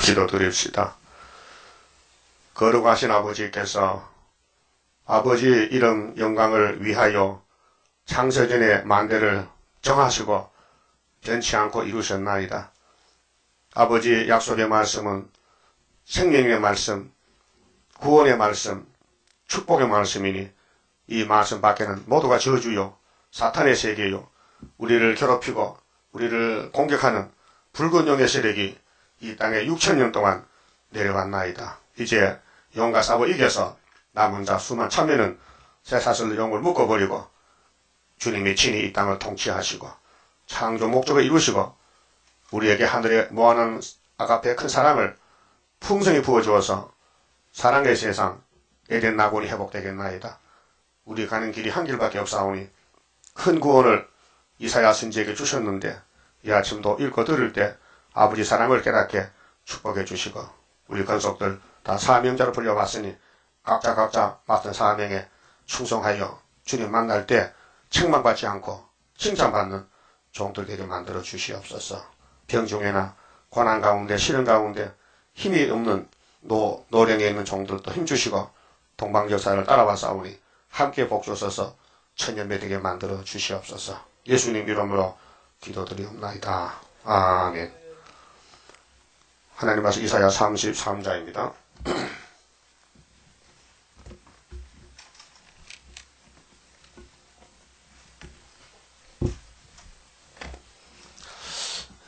기도드립시다. 거룩하신 아버지께서 아버지 이름 영광을 위하여 창세전에 만대를 정하시고 변치 않고 이루셨나이다. 아버지 약속의 말씀은 생명의 말씀, 구원의 말씀, 축복의 말씀이니 이 말씀 밖에는 모두가 저주요 사탄의 세계요 우리를 괴롭히고 우리를 공격하는 붉은 용의 세력이 이 땅에 6천년 동안 내려왔나이다. 이제 용과 싸워 이겨서 남은 자 수만 천명은 쇠사슬 용을 묶어버리고 주님이 친히 이 땅을 통치하시고 창조 목적을 이루시고 우리에게 하늘에 모아놓은 아가페 큰 사랑을 풍성히 부어주어서 사랑의 세상 에덴 낙원이 회복되겠나이다. 우리 가는 길이 한 길밖에 없사오니 큰 구원을 이사야 선지에게 주셨는데 이 아침도 읽고 들을 때 아버지 사랑을 깨닫게 축복해 주시고 우리 권속들 다 사명자로 불려왔으니 각자 맡은 사명에 충성하여 주님 만날 때 책망받지 않고 칭찬받는 종들 되게 만들어 주시옵소서. 병중에나 고난 가운데 시련 가운데 힘이 없는 노령에 있는 종들도 힘주시고 동방역사를 따라와 싸우니 함께 복 주셔서 천년매 되게 만들어 주시옵소서. 예수님 이름으로 기도드리옵나이다. 아멘. 하나님 말씀 이사야 33장입니다.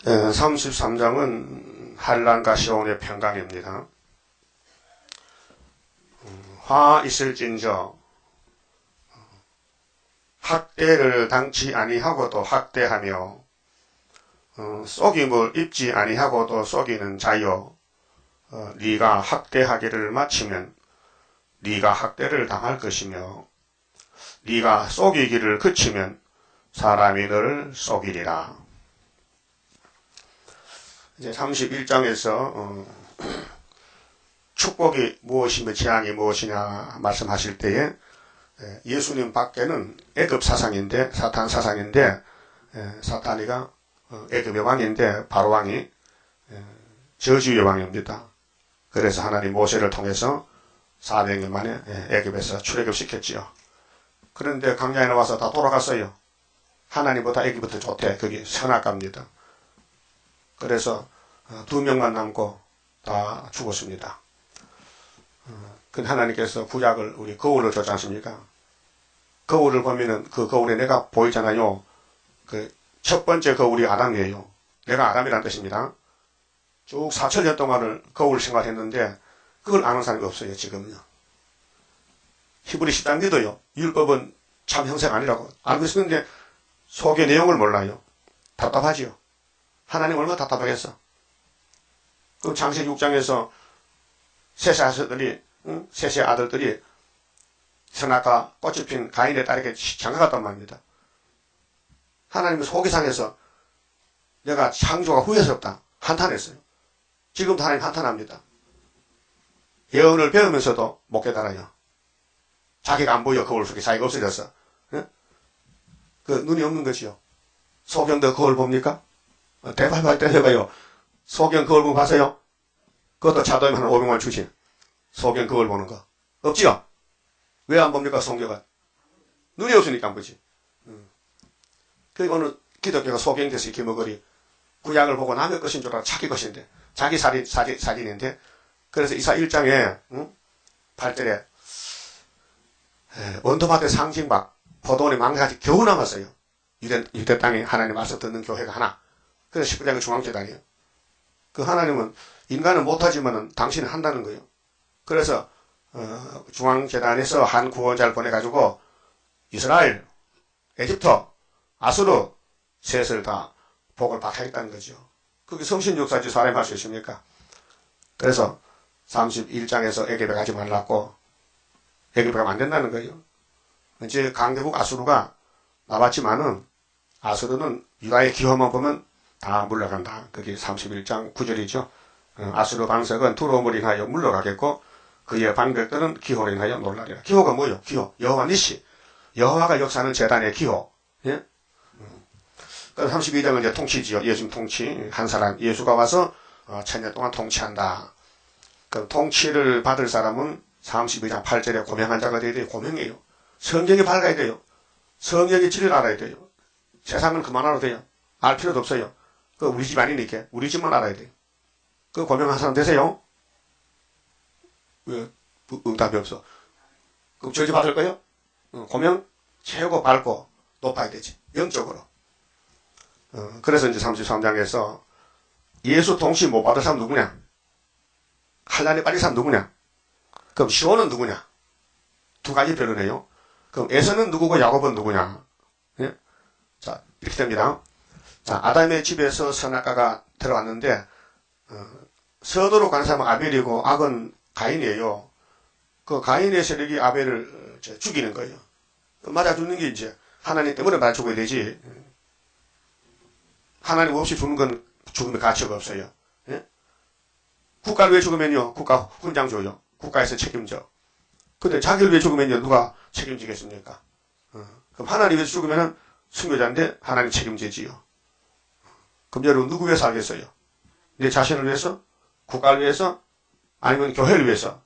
네, 33장은 한란과 시온의 평강입니다. 화 있을진저 학대를 당치 아니하고도 학대하며 속임을 입지 아니하고도 속이는 자여 네가 학대하기를 마치면 네가 학대를 당할 것이며 네가 속이기를 그치면 사람이 너를 속이리라. 이제 31장에서 축복이 무엇이며 재앙이 무엇이냐 말씀하실 때에 예수님 밖에는 애굽 사상인데 사탄 사상인데 사탄이가 애굽의 왕인데 바로 왕이 저주의 왕입니다. 그래서 하나님 모세를 통해서 400년 만에 애굽에서 출애굽시켰지요. 그런데 광야에 나와서 다 돌아갔어요. 하나님보다 애굽부터 좋대. 그게 선악과입니다. 그래서 2명만 남고 다 죽었습니다. 그 하나님께서 구약을 우리 거울을 줬지 않습니까? 거울을 보면은 그 거울에 내가 보이잖아요. 그 첫 번째 거울이 아담이에요. 내가 아담이라는 뜻입니다. 쭉 4천년 동안을 거울 생활했는데 그걸 아는 사람이 없어요. 지금요. 히브리 10단계도요. 율법은 참 형세가 아니라고 알고 있었는데 속의 내용을 몰라요. 답답하지요. 하나님 얼마나 답답하겠어. 그 창세기 6장에서 셋의 아들들이 선악과 꽃이 핀 가인의 딸에게 장가갔단 말입니다. 하나님은 속이 상해서 내가 창조가 후회스럽다. 한탄했어요. 지금도 하나님 한탄합니다. 예언을 배우면서도 못 깨달아요. 자기가 안 보여. 거울 속에 자기가 없어졌어. 그 눈이 없는 것이요. 소경도 거울 봅니까? 대발발 때려봐요. 소경 거울 보고 가세요. 그것도 차도에 한 500만 주신 소경 거울 보는 거 없지요? 왜 안 봅니까? 성경은 눈이 없으니까 안 보지. 그리고 오늘 기독교가 소경돼서 이렇게 먹으리 구약을 보고 남의 것인 줄 알아. 자기 것인데 자기 살인인데 그래서 이사 1장에 8절에 원토마토의 상징박 포도원의 망가지 겨우 남았어요. 유대 땅에 하나님 말씀 듣는 교회가 하나. 그래서 19장의 중앙재단이에요. 그 하나님은 인간은 못하지만은 당신은 한다는 거예요. 그래서 중앙재단에서 한 구원자를 보내가지고 이스라엘, 에집트, 아수르 셋을 다 복을 받아야겠다는 거죠. 그게 성신육사지 사람이 할 수 있습니까? 그래서 31장에서 애굽에 가지 말라고 애굽에 가면 안 된다는 거예요. 이제 강대국 아수르가 나왔지만은 아수르는 유다의 기호만 보면 다 물러간다. 그게 31장 9절이죠. 아수르 방석은 두려움을 인하여 물러가겠고 그의 방백들은 기호로 인하여 놀라리라. 기호가 뭐예요? 기호. 여호와 니시. 여호와가 역사하는 제단의 기호. 예? 그래서 32장은 이제 통치지요. 예수님 통치. 한 사람 예수가 와서 천년 동안 통치한다. 그럼 통치를 받을 사람은 32장 8절에 고명한 자가 되어야 돼요. 고명이에요. 성경이 밝아야 돼요. 성경의 진리를 알아야 돼요. 세상은 그만하러 돼요. 알 필요도 없어요. 그 우리 집 아니니까 우리 집만 알아야 돼요. 그 고명한 사람 되세요? 왜 응답이 없어? 그럼 저주 받을 거요? 고명 최고 밝고 높아야 되지. 영적으로. 그래서 이제 33장에서 예수 통치 못 받을 사람 누구냐? 한란에 빠진 사람 누구냐? 그럼 시온은 누구냐? 두 가지 변론해요. 그럼 에서는 누구고 야곱은 누구냐? 예? 자, 이렇게 됩니다. 자, 아담의 집에서 선악과가 들어왔는데, 선으로 가는 사람은 아벨이고 악은 가인이에요. 그 가인의 세력이 아벨을 죽이는 거예요. 맞아 죽는 게 이제 하나님 때문에 맞아 죽어야 되지. 하나님 없이 죽는 건 죽음의 가치가 없어요. 예? 국가를 위해 죽으면요, 국가 훈장 줘요. 국가에서 책임져. 근데 자기를 위해 죽으면요, 누가 책임지겠습니까? 그럼 하나님 위해서 죽으면은 순교자인데 하나님 책임지지요. 그럼 여러분 누구 위해서 살겠어요? 내 자신을 위해서? 국가를 위해서? 아니면 교회를 위해서?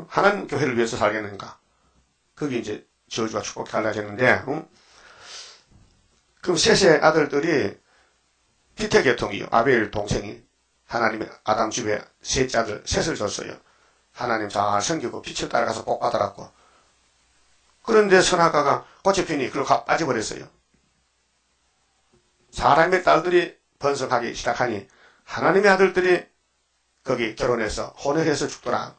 하나님 교회를 위해서 살겠는가? 그게 이제 저주와 축복이 갈라지는데, 그럼 셋의 아들들이 히태 계통이요. 아벨 동생이 하나님의 아담 집에 셋째 아들 셋을 줬어요. 하나님 잘 섬기고 빛을 따라가서 복 받아랐고. 그런데 선악과가 꽃이 피니 그걸 빠져버렸어요. 사람의 딸들이 번성하기 시작하니 하나님의 아들들이 거기 결혼해서 혼혈해서 죽더라.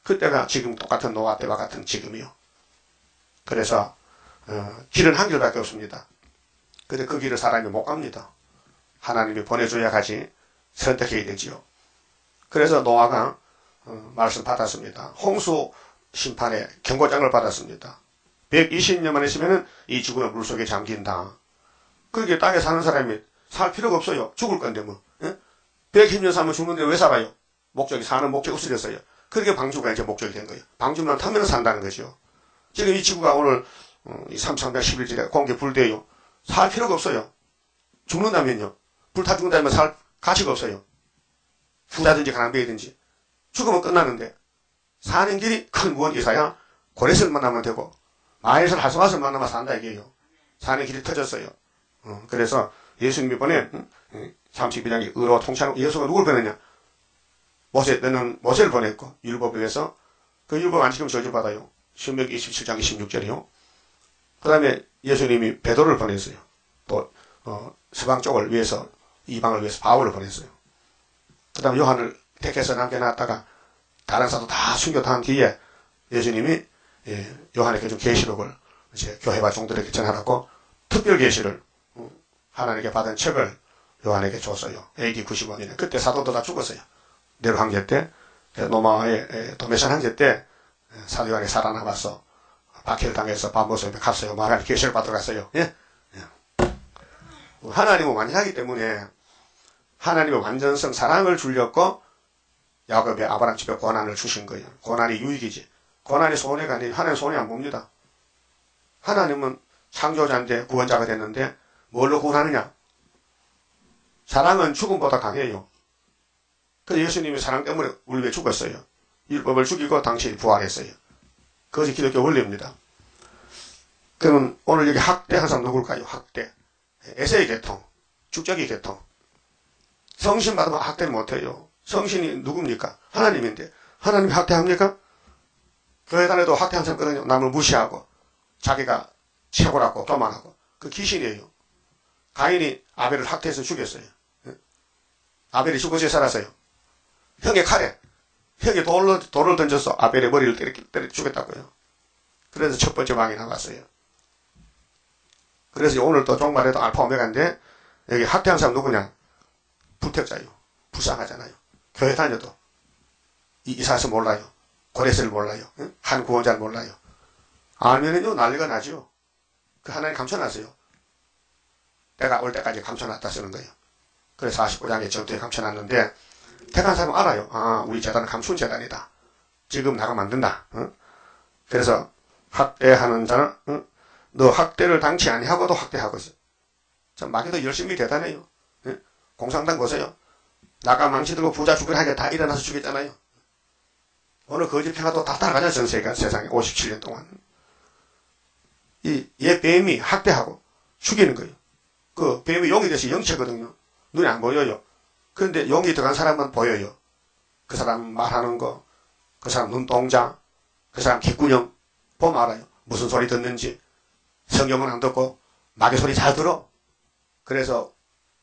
그때가 지금 똑같은 노아 때와 같은 지금이요. 그래서 길은 한 길밖에 없습니다. 근데 그 길을 사람이 못 갑니다. 하나님이 보내줘야 가지 선택해야 되지요. 그래서 노아가 말씀 받았습니다. 홍수 심판의 경고장을 받았습니다. 120년만 있으면 이 죽음의 물속에 잠긴다. 그렇게 땅에 사는 사람이 살 필요가 없어요. 죽을 건데 뭐. 예? 120년 살면 죽는데 왜 살아요? 목적이 사는 목적이 없어졌어요. 그렇게 방주가 이제 목적이 된 거예요. 방주만 타면 산다는 거죠. 지금 이 지구가 오늘 3311일에 공기 불대요. 살 필요가 없어요. 죽는다면요. 불타 죽는다면 살 가치가 없어요. 부자든지 가난뱅이든지 죽으면 끝나는데 사는 길이 큰 무언 기사야 고레스를 만나면 되고 마에서 하스와스를 만나면 산다 이게요. 사는 길이 터졌어요. 그래서 예수님이 보낸 32장이 의로 통치하는 예수가 누굴 보냈냐? 너는 모세를 보냈고 율법을 위해서 그 율법 안 지키면 저주받아요. 신명기 27장 26절이요. 그 다음에 예수님이 베드로를 보냈어요. 또 서방 쪽을 위해서 이방을 위해서 바울을 보냈어요. 그 다음에 요한을 택해서 남겨놨다가 다른 사도 다 순교한 뒤에 예수님이 요한에게 준 계시록을 이제 교회와 종들에게 전하라고 특별 계시를 하나님께 받은 책을 요한에게 줬어요. AD 95년에. 그때 사도도 다 죽었어요. 네로 황제 때, 로마의 도메산 황제 때 사도 요한이 살아남아서 박해를 당해서 바모스에 갔어요. 하나님 계시를 받으러 갔어요. 예? 하나님은 완전하기 때문에 하나님의 완전성 사랑을 주렸고 야곱의 아브라함 집에 고난을 주신 거예요. 고난이 유익이지. 고난이 손해가 아니에요. 하나님 손해 안 봅니다. 하나님은 창조자인데 구원자가 됐는데 뭘로 구원하느냐? 사랑은 죽음보다 강해요. 그래서 예수님이 사랑 때문에 우리 위해 죽었어요. 율법을 죽이고 당신이 부활했어요. 그것이 기독교 원리입니다. 그러면 오늘 여기 학대한 사람 누굴까요? 학대. 에세이 계통, 축적이 계통. 성신 받으면 학대를 못해요. 성신이 누굽니까? 하나님인데 하나님이 학대합니까? 교회 다녀도 학대한 사람 거든요. 남을 무시하고 자기가 최고라고 교만하고 그 귀신이에요. 가인이 아벨을 학대해서 죽였어요. 아벨이 죽어서 살았어요. 형의 칼에 형이 돌을 던져서 아벨의 머리를 때려 죽였다고요. 그래서 첫 번째 왕이 나왔어요. 그래서 오늘 또 종말에도 알파 오메가인데 여기 학대한 사람 누구냐? 불택자요. 불쌍하잖아요. 교회 다녀도 이사서 몰라요. 고레스를 몰라요. 한 구원자를 몰라요. 알면은요 난리가 나죠. 그 하나님 감춰놨어요. 때가 올 때까지 감춰놨다 쓰는 거예요. 그래서 49장에 전투에 감춰놨는데 택한 사람은 알아요. 아, 우리 재단은 감춘 재단이다. 지금 나가 만든다. 그래서 학대하는 자는 너 학대를 당치 아니하고도 학대하고 있어. 참 마귀도 열심히 대단해요. 공산당 보세요. 나가 망치 들고 부자 죽으라 하게 다 일어나서 죽였잖아요. 오늘 거짓 평화도 다 따라가냐, 전 세상에 57년 동안. 얘 뱀이 학대하고 죽이는 거예요. 그 뱀이 용이 돼서 영체거든요. 눈에 안 보여요. 그런데 용이 들어간 사람은 보여요. 그 사람 말하는 거, 그 사람 눈동자, 그 사람 귓구녕 보면 알아요. 무슨 소리 듣는지. 성경은 안 듣고 마귀 소리 잘 들어. 그래서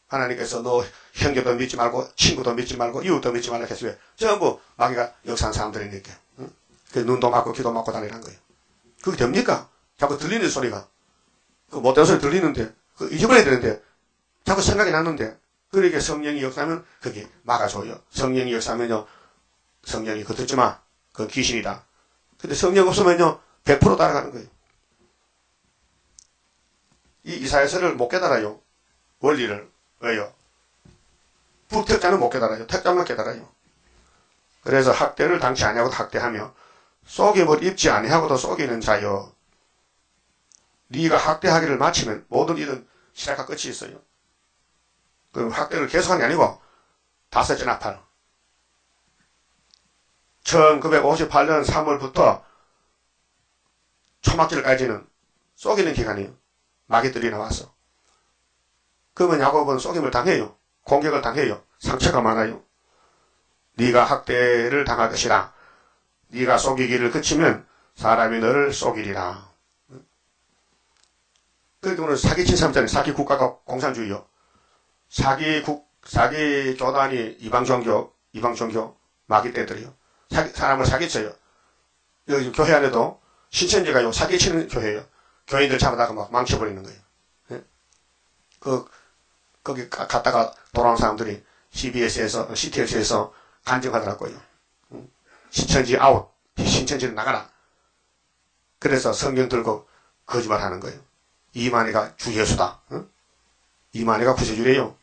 하나님께서 너 형제도 믿지 말고 친구도 믿지 말고 이웃도 믿지 말라 했어요. 전부 마귀가 역사한 사람들이니까. 응? 그 눈도 맞고 귀도 맞고 다니는 거예요. 그게 됩니까? 자꾸 들리는 소리가. 그 못된 소리 들리는데, 그 잊어버려야 되는데, 자꾸 생각이 났는데, 그러니까 성령이 역사하면 그게 막아줘요. 성령이 역사하면요, 성령이 그거 듣지 마. 그건 귀신이다. 근데 성령 없으면요, 100% 따라가는 거예요. 이 이사야서를 못 깨달아요. 원리를. 왜요? 부택자는 못 깨달아요. 택자만 깨달아요. 그래서 학대를 당치 아니하고도 학대하며 속임을 입지 아니하고도 속이는 자여. 네가 학대하기를 마치면 모든 일은 시작과 끝이 있어요. 그럼 학대를 계속하는 게 아니고 다섯째 나팔. 1958년 3월부터 초막절까지는 속이는 기간이에요. 마귀들이 나와서. 그러면 야곱은 속임을 당해요. 공격을 당해요. 상처가 많아요. 네가 학대를 당할 것이라. 네가 속이기를 그치면 사람이 너를 속이리라. 그러니까 오늘 사기친 사람들은 사기 국가가 공산주의요. 사기 교단이 이방 종교 마귀 떼들이요. 사람을 사기쳐요. 여기 교회 안에도 신천지가요 사기치는 교회예요. 교인들 잡아다가 막 망쳐버리는 거예요. 예? 거기 갔다가 돌아온 사람들이 CTS에서 간증하더라고요. 신천지 아웃, 신천지는 나가라. 그래서 성경 들고 거짓말 하는 거예요. 이만희가 주 예수다. 응? 이만희가 구세주래요.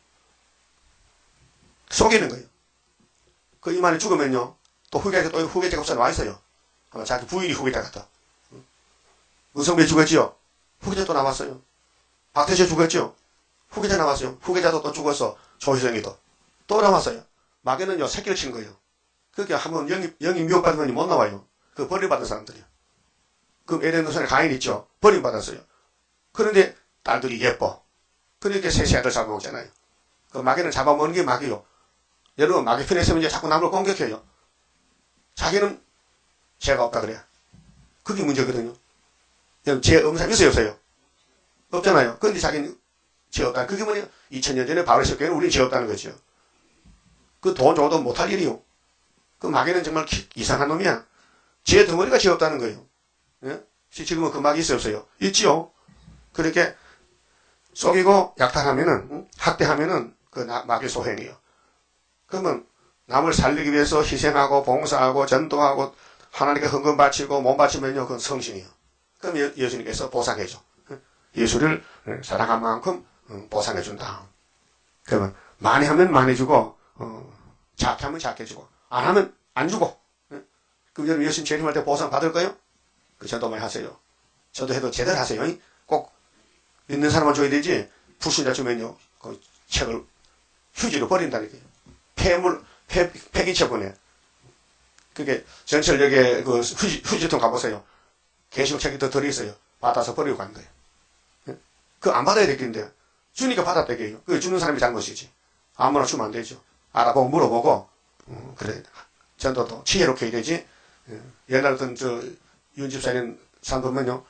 속이는 거예요. 그 이만희 죽으면요, 또 후계자가 없어 나와 있어요. 아마 자기 부인이 후계자 같다. 은성배 죽었지요? 후계자 또 나왔어요. 박태재 죽었지요? 후계자 나왔어요. 후계자도 또 죽었어. 조희성이도. 또 나왔어요. 마귀는요, 새끼를 치는 거예요. 그렇게 한번 영이 미혹받으면 못 나와요. 그 버림받은 사람들이요. 그럼 에덴 동산에 가인 있죠? 버림받았어요. 그런데 딸들이 예뻐. 그러니까 셋이 아들 잡아먹잖아요. 그 마귀는 잡아먹는 게 마귀요. 여러분, 마귀 편에 있으면 이제 자꾸 남을 공격해요. 자기는 죄가 없다 그래요. 그게 문제거든요. 죄 없는 사람 있어요, 없어요? 없잖아요. 그런데 자기는 죄 없다. 그게 뭐냐? 2000년 전에 바로 시작하는 우리는 죄 없다는 거죠. 그 돈 줘도 못할 일이요. 그 마귀는 정말 이상한 놈이야. 죄 덩어리가 죄 없다는 거예요. 예? 지금은 그 마귀 있어요, 없어요? 있지요. 그렇게 속이고 약탈하면은, 학대하면은 그 마귀 소행이에요. 그러면 남을 살리기 위해서 희생하고 봉사하고 전도하고 하나님께 헌금 바치고 몸 바치면요, 그건 성신이에요. 그럼 예수님께서 보상해줘. 예수를 사랑한 만큼 보상해준다. 그러면 많이 하면 많이 주고, 작게 하면 작게 주고, 안 하면 안 주고. 그럼 여러분 예수님 재림할 때 보상 받을 거요? 그 전도 많이 하세요. 전도해도 제대로 하세요. 꼭 믿는 사람만 줘야 되지, 불신자 주면요, 그 책을 휴지로 버린다니까요. 폐기체 보내. 그게 전철역에 그 휴지통 가보세요. 게시물 책이 더 들어있어요. 받아서 버리고 가는 거예요. 그거 안 받아야 되겠는데, 주니까 받았다게요. 그게 주는 사람이 잘못이지. 아무나 주면 안 되죠. 알아보고 물어보고, 그래. 전도도 지혜롭게 해야 되지. 옛날 어떤 윤 집사님 산 보면요,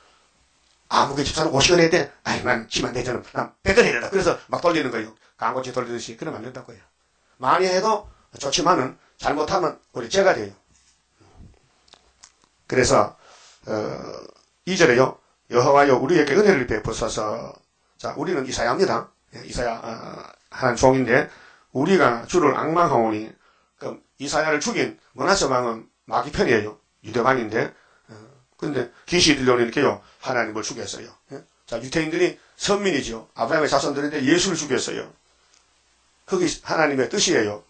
아무개 집사는 50원 해야 돼. 아이, 난 지만 되잖아. 난 100원 해야 된다. 그래서 막 돌리는 거예요. 광고지 돌리듯이. 그러면 안 된다고요. 많이 해도 좋지만은, 잘못하면 우리 죄가 돼요. 그래서, 2절에요. 여호와여 우리에게 은혜를 베푸소서. 자, 우리는 이사야입니다. 이사야, 한 종인데, 우리가 주를 앙망하오니, 그럼 이사야를 죽인 머나세 왕은 마귀 편이에요. 유대왕인데, 근데 귀신이 들려오니까요, 하나님을 죽였어요. 자, 유태인들이 선민이죠. 아브라함의 자손들인데 예수를 죽였어요. 그게 하나님의 뜻이에요.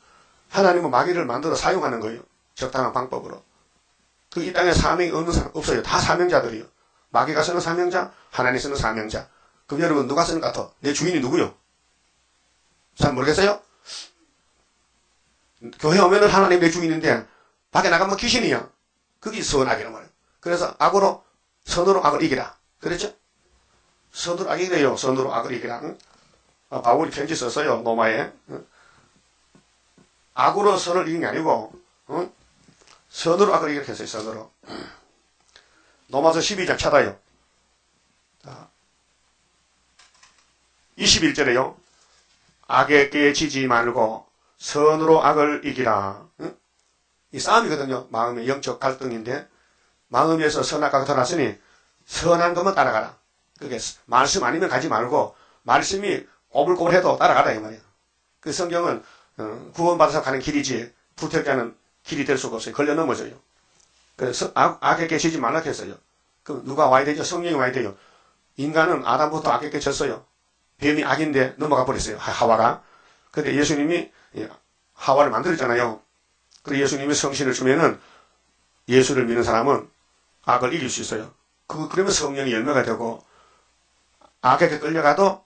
하나님은 마귀를 만들어 사용하는 거예요. 적당한 방법으로. 그 이 땅에 사명이 없는 사람 없어요. 다 사명자들이요. 마귀가 쓰는 사명자, 하나님 쓰는 사명자. 그럼 여러분 누가 쓰는 것 같아? 내 주인이 누구요? 잘 모르겠어요? 교회 오면은 하나님 내 주인인데 밖에 나가면 귀신이야. 그게 선악이란 말이에요. 그래서 악으로 선으로 악을 이기라. 그랬죠? 선으로 악을 이기래요. 선으로 악을 이기라. 응? 바울이 편지 썼어요. 로마에. 응? 악으로 선을 이긴 게 아니고 응? 선으로 악을 이기라 했어요. 선으로. 로마서 12장 찾아요. 21절에요. 악에게 지지 말고 선으로 악을 이기라. 응? 이 싸움이거든요. 마음의 영적 갈등인데 마음에서 선악과가 드러났으니 선한 것만 따라가라. 그게 말씀 아니면 가지 말고 말씀이 꼬불꼬불해도 따라가라 이 말이에요. 그 성경은 구원받아서 가는 길이지 불태우자는 길이 될 수가 없어요. 걸려 넘어져요. 그래서 악에게 지지 말라 했어요. 그럼 누가 와야 되죠? 성령이 와야 돼요. 인간은 아담부터 악에게 졌어요. 뱀이 악인데 넘어가 버렸어요. 하와가. 근데 예수님이 하와를 만들었잖아요. 그래서 예수님이 성신을 주면은 예수를 믿는 사람은 악을 이길 수 있어요. 그러면 성령이 열매가 되고 악에게 끌려가도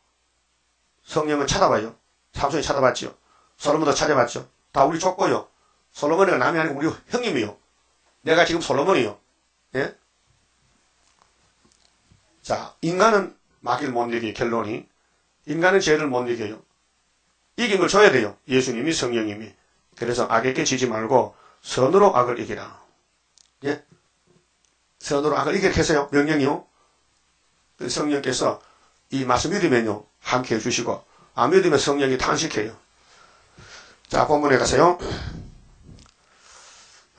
성령은 찾아봐요. 삼손이 찾아봤죠. 솔로몬도 찾아봤죠. 다 우리 족보요. 솔로몬이가 남이 아니고 우리 형님이요. 내가 지금 솔로몬이요. 예? 자, 인간은 마귀를 못 이겨요. 결론이. 인간은 죄를 못 이겨요. 이긴 걸 줘야 돼요. 예수님이 성령님이. 그래서 악에게 지지 말고 선으로 악을 이기라. 예? 선으로 악을 이기라 했어요. 명령이요. 성령께서 이 말씀 믿으면요. 함께 해주시고 안 믿으면 성령이 탄식해요. 자, 본문에 가세요.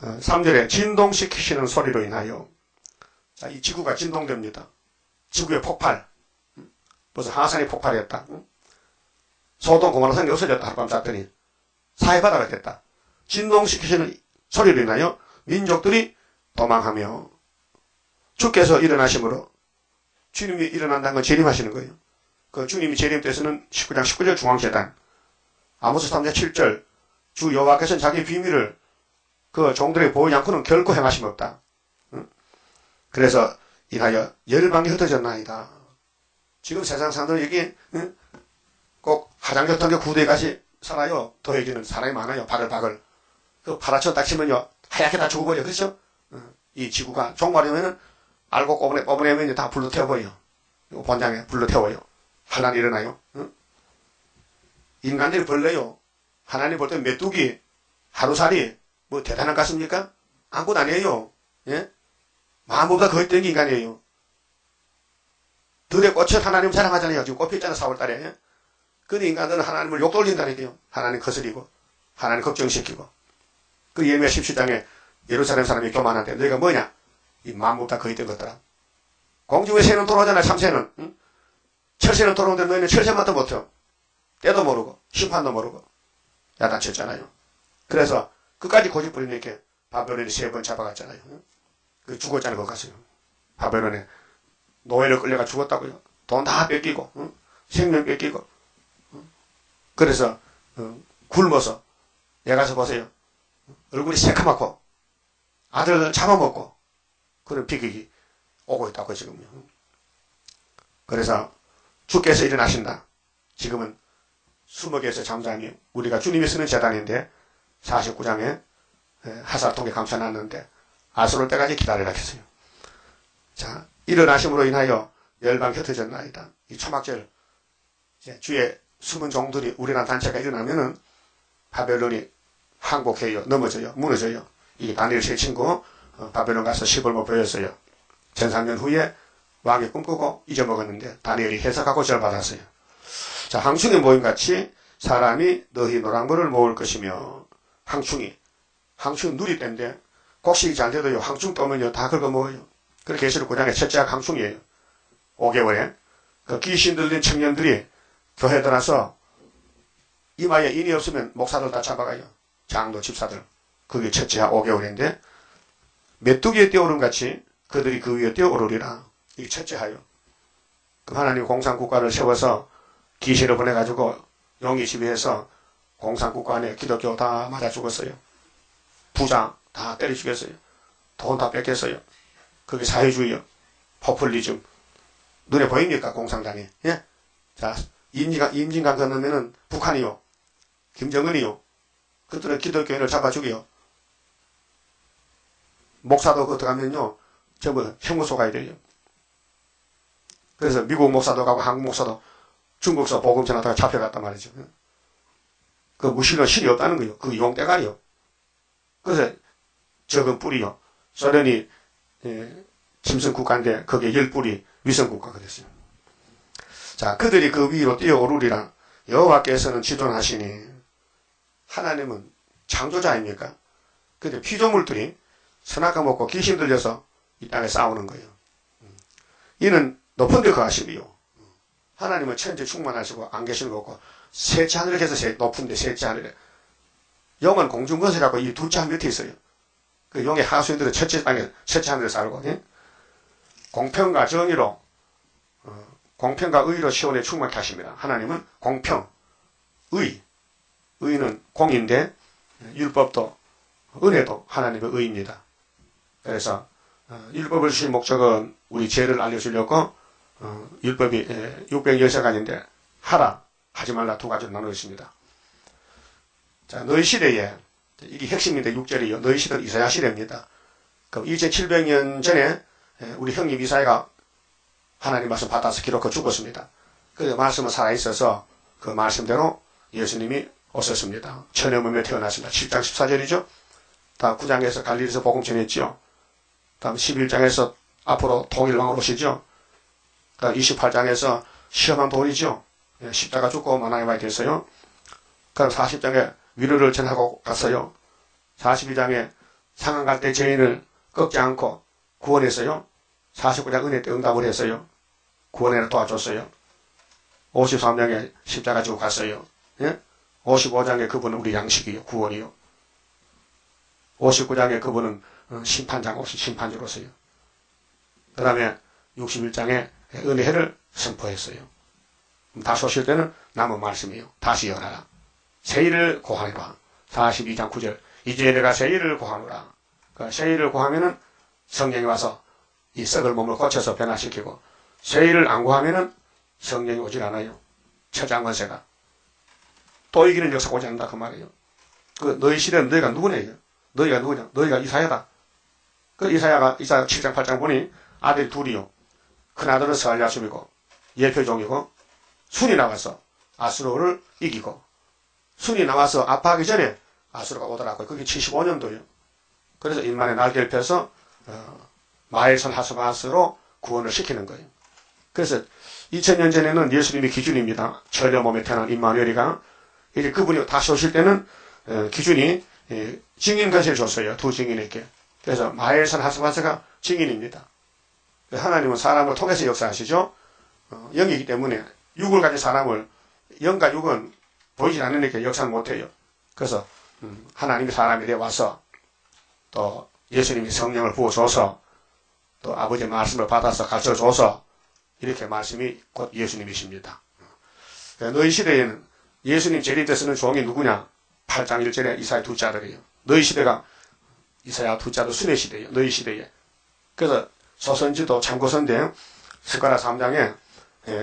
3절에 진동시키시는 소리로 인하여. 자, 이 지구가 진동됩니다. 지구의 폭발. 벌써 하산이 폭발했다. 소돔 고모라 성이 없어졌다. 하룻밤 잤더니 사해바다가 됐다. 진동시키시는 소리로 인하여 민족들이 도망하며 주께서 일어나심으로 주님이 일어난다는 건 재림하시는 거예요. 그 주님이 재림때에서는 19장 19절 중앙재단 아모스 3장 7절 주 여호와께서는 자기 비밀을 그 종들에게 보이지 않고는 결코 행하심 없다. 그래서 인하여 열방이 흩어졌나이다. 지금 세상 사람들은 여기 꼭 하장교통교 구대까지 살아요. 더해지는 사람이 많아요. 바글바글. 그 파라천 딱 치면요. 하얗게 다 죽어버려. 그렇죠? 이 지구가 종말이면은 알고 뽑아내면 다 불로 태워버려요. 본장에 불로 태워요. 환란이 일어나요. 인간들이 벌레요. 하나님 볼 때 메뚜기, 하루살이 뭐 대단한 것 같습니까? 아무것도 아니에요. 예? 마음보다 거의 된 게 인간이에요. 들에 꽂혀 하나님 자랑하잖아요. 지금 꽃폈잖아요. 4월달에. 예? 근데 인간들은 하나님을 욕돌린다니까요. 하나님 거스리고 하나님 걱정시키고. 그 예레미야 17장에 예루살렘 사람이 교만한데 너희가 뭐냐? 이 마음보다 거의 된 것들아. 공중의 새는 돌아오잖아요. 참새는. 응? 철새는 돌아오는데 너희는 철새만도 못해요. 때도 모르고 심판도 모르고 야단쳤잖아요. 그래서 끝까지 고집부리는 이렇게 바벨론이 3번 잡아갔잖아요. 응? 그 죽었잖아요. 거기 가서요. 바벨론에 노예를 끌려가 죽었다고요. 돈 다 뺏기고 응? 생명 뺏기고 응? 그래서 굶어서 예 가서 보세요. 얼굴이 새카맣고 아들 잡아먹고 그런 비극이 오고 있다고 지금요. 그래서 주께서 일어나신다. 지금은 수목에서 잠잠이 우리가 주님이 쓰는 재단인데 49장에 하사통에 감춰놨는데 아수를 때까지 기다리라 했어요. 자, 일어나심으로 인하여 열방 흩어졌나이다. 이 초막절 주의 숨은 종들이 우리란 단체가 일어나면은 바벨론이 항복해요. 넘어져요. 무너져요. 이게 다니엘 세 친구 바벨론 가서 시벌모 보였어요. 전상년 후에 왕이 꿈꾸고 잊어먹었는데 다니엘이 해석하고 절받았어요. 자, 항충의 모임같이 사람이 너희 노랑물을 모을 것이며 항충은 누리떼인데 곡식이 잘 돼도요. 항충 떠면요. 다 긁어먹어요. 그래서 계시록 9장의 첫째가 항충이에요. 5개월에 그 귀신 들린 청년들이 교회 들어와서 이마에 인이 없으면 목사들 다 잡아가요. 장로 집사들. 그게 첫째하 5개월인데 메뚜기에 뛰어오름 같이 그들이 그 위에 뛰어오르리라. 이게 첫째하요. 그 하나님 공산국가를 세워서 기시를 보내가지고 용이 지배해서 공산국가 안에 기독교 다 맞아 죽었어요. 부자 다 때려 죽였어요. 돈 다 뺏겼어요. 그게 사회주의요. 포퓰리즘. 눈에 보입니까? 공산당이. 예? 자, 임진강 건너면은 북한이요. 김정은이요. 그들은 기독교인을 잡아 죽여요. 목사도 그거 들어가면요, 전부 형무소 가야 돼요. 그래서 미국 목사도 가고 한국 목사도 중국서 복음 전하다가 잡혀갔단 말이죠. 그 무신은 신이 없다는 거예요. 그 용대가리요. 그래서 적은 뿌리요. 소련이 짐승국가인데 거기에 10뿌리 위성국가가 됐어요. 자, 그들이 그 위로 뛰어오르리라. 여호와께서는 지존하시니 하나님은 창조자입니까? 근데 피조물들이 선악과 먹고 귀신 들려서 이 땅에 싸우는 거예요. 이는 높은 데 거하시리요. 하나님은 천지 충만하시고 안 계시는 거 없고 셋째 하늘에 계서 높은 데 셋째 하늘에. 용은 공중권세라고 이 둘째 하늘 밑에 있어요. 그 용의 하수인들은 첫째 하늘에 살고, 예? 공평과 정의로, 공평과 의로 시온에 충만케 하십니다. 하나님은 공평, 의는 공인데, 율법도, 은혜도 하나님의 의입니다. 그래서, 율법을 주신 목적은 우리 죄를 알려주려고, 율법이 613가지인데, 하라, 하지 말라 두 가지로 나누어 있습니다. 자, 너희 시대에, 이게 핵심인데 6절이요. 너희 시대는 이사야 시대입니다. 그럼 2700년 전에 우리 형님 이사야가 하나님 말씀 받아서 기록하고 죽었습니다. 그 말씀은 살아있어서 그 말씀대로 예수님이 오셨습니다. 천의 몸에 태어났습니다. 7장 14절이죠. 다음 9장에서 갈릴리에서 복음 전했죠. 다음 11장에서 앞으로 통일왕으로 오시죠. 다음 28장에서 시험한 돌이죠. 십자가 죽고 만왕에 와야 됐어요. 그럼 40장에 위로를 전하고 갔어요. 42장에 상한 갈 때 죄인을 꺾지 않고 구원했어요. 49장 은혜 때 응답을 했어요. 구원에 도와줬어요. 53장에 십자가 지고 갔어요. 예? 55장에 그분은 우리 양식이요. 구원이요. 59장에 그분은 심판주로서요. 그 다음에 61장에 은혜를 선포했어요. 다시 오실 때는 남은 말씀이에요. 다시 열하라. 세일을 고하노라. 42장 9절. 이제 내가 세일을 고하노라. 그 세일을 고하면은 성령이 와서 이 썩을 몸을 고쳐서 변화시키고, 세일을 안 고하면은 성령이 오질 않아요. 처장권세가. 또 이기는 역사가 오지 않는다 그 말이에요. 그 너희 시대는 너희가 누구냐 이거. 너희가 누구냐. 너희가 이사야다. 그 이사야 7장 8장 보니 아들이 둘이요. 큰아들은 스알랴숨이고 예표종이고, 순이 나와서 아수르를 이기고, 순이 나와서 아파하기 전에 아수르가 오더라고요. 그게 75년도예요. 그래서 인만의 날개를 펴서 마엘선 하스바스로 구원을 시키는 거예요. 그래서 2000년 전에는 예수님이 기준입니다. 천여 몸에 태어난 임마누엘이가. 이제 그분이 다시 오실 때는 기준이 증인 것을 줬어요. 두 증인에게. 그래서 마엘선 하스바스가 증인입니다. 하나님은 사람을 통해서 역사하시죠. 영이기 때문에 육을 가진 사람을, 영과 육은 보이지 않으니까 역사는 못해요. 그래서 하나님이 사람이 되어 와서 또 예수님이 성령을 부어줘서 또 아버지의 말씀을 받아서 가르쳐줘서 이렇게 말씀이 곧 예수님이십니다. 너희 시대에는 예수님 재림 때 쓰는 종이 누구냐? 8장 1절에 이사야 둘째 아들이에요. 너희 시대가 이사야 둘째 아들 순의 시대예요. 너희 시대에. 그래서 소선지도 참고서인데 스가랴 3장에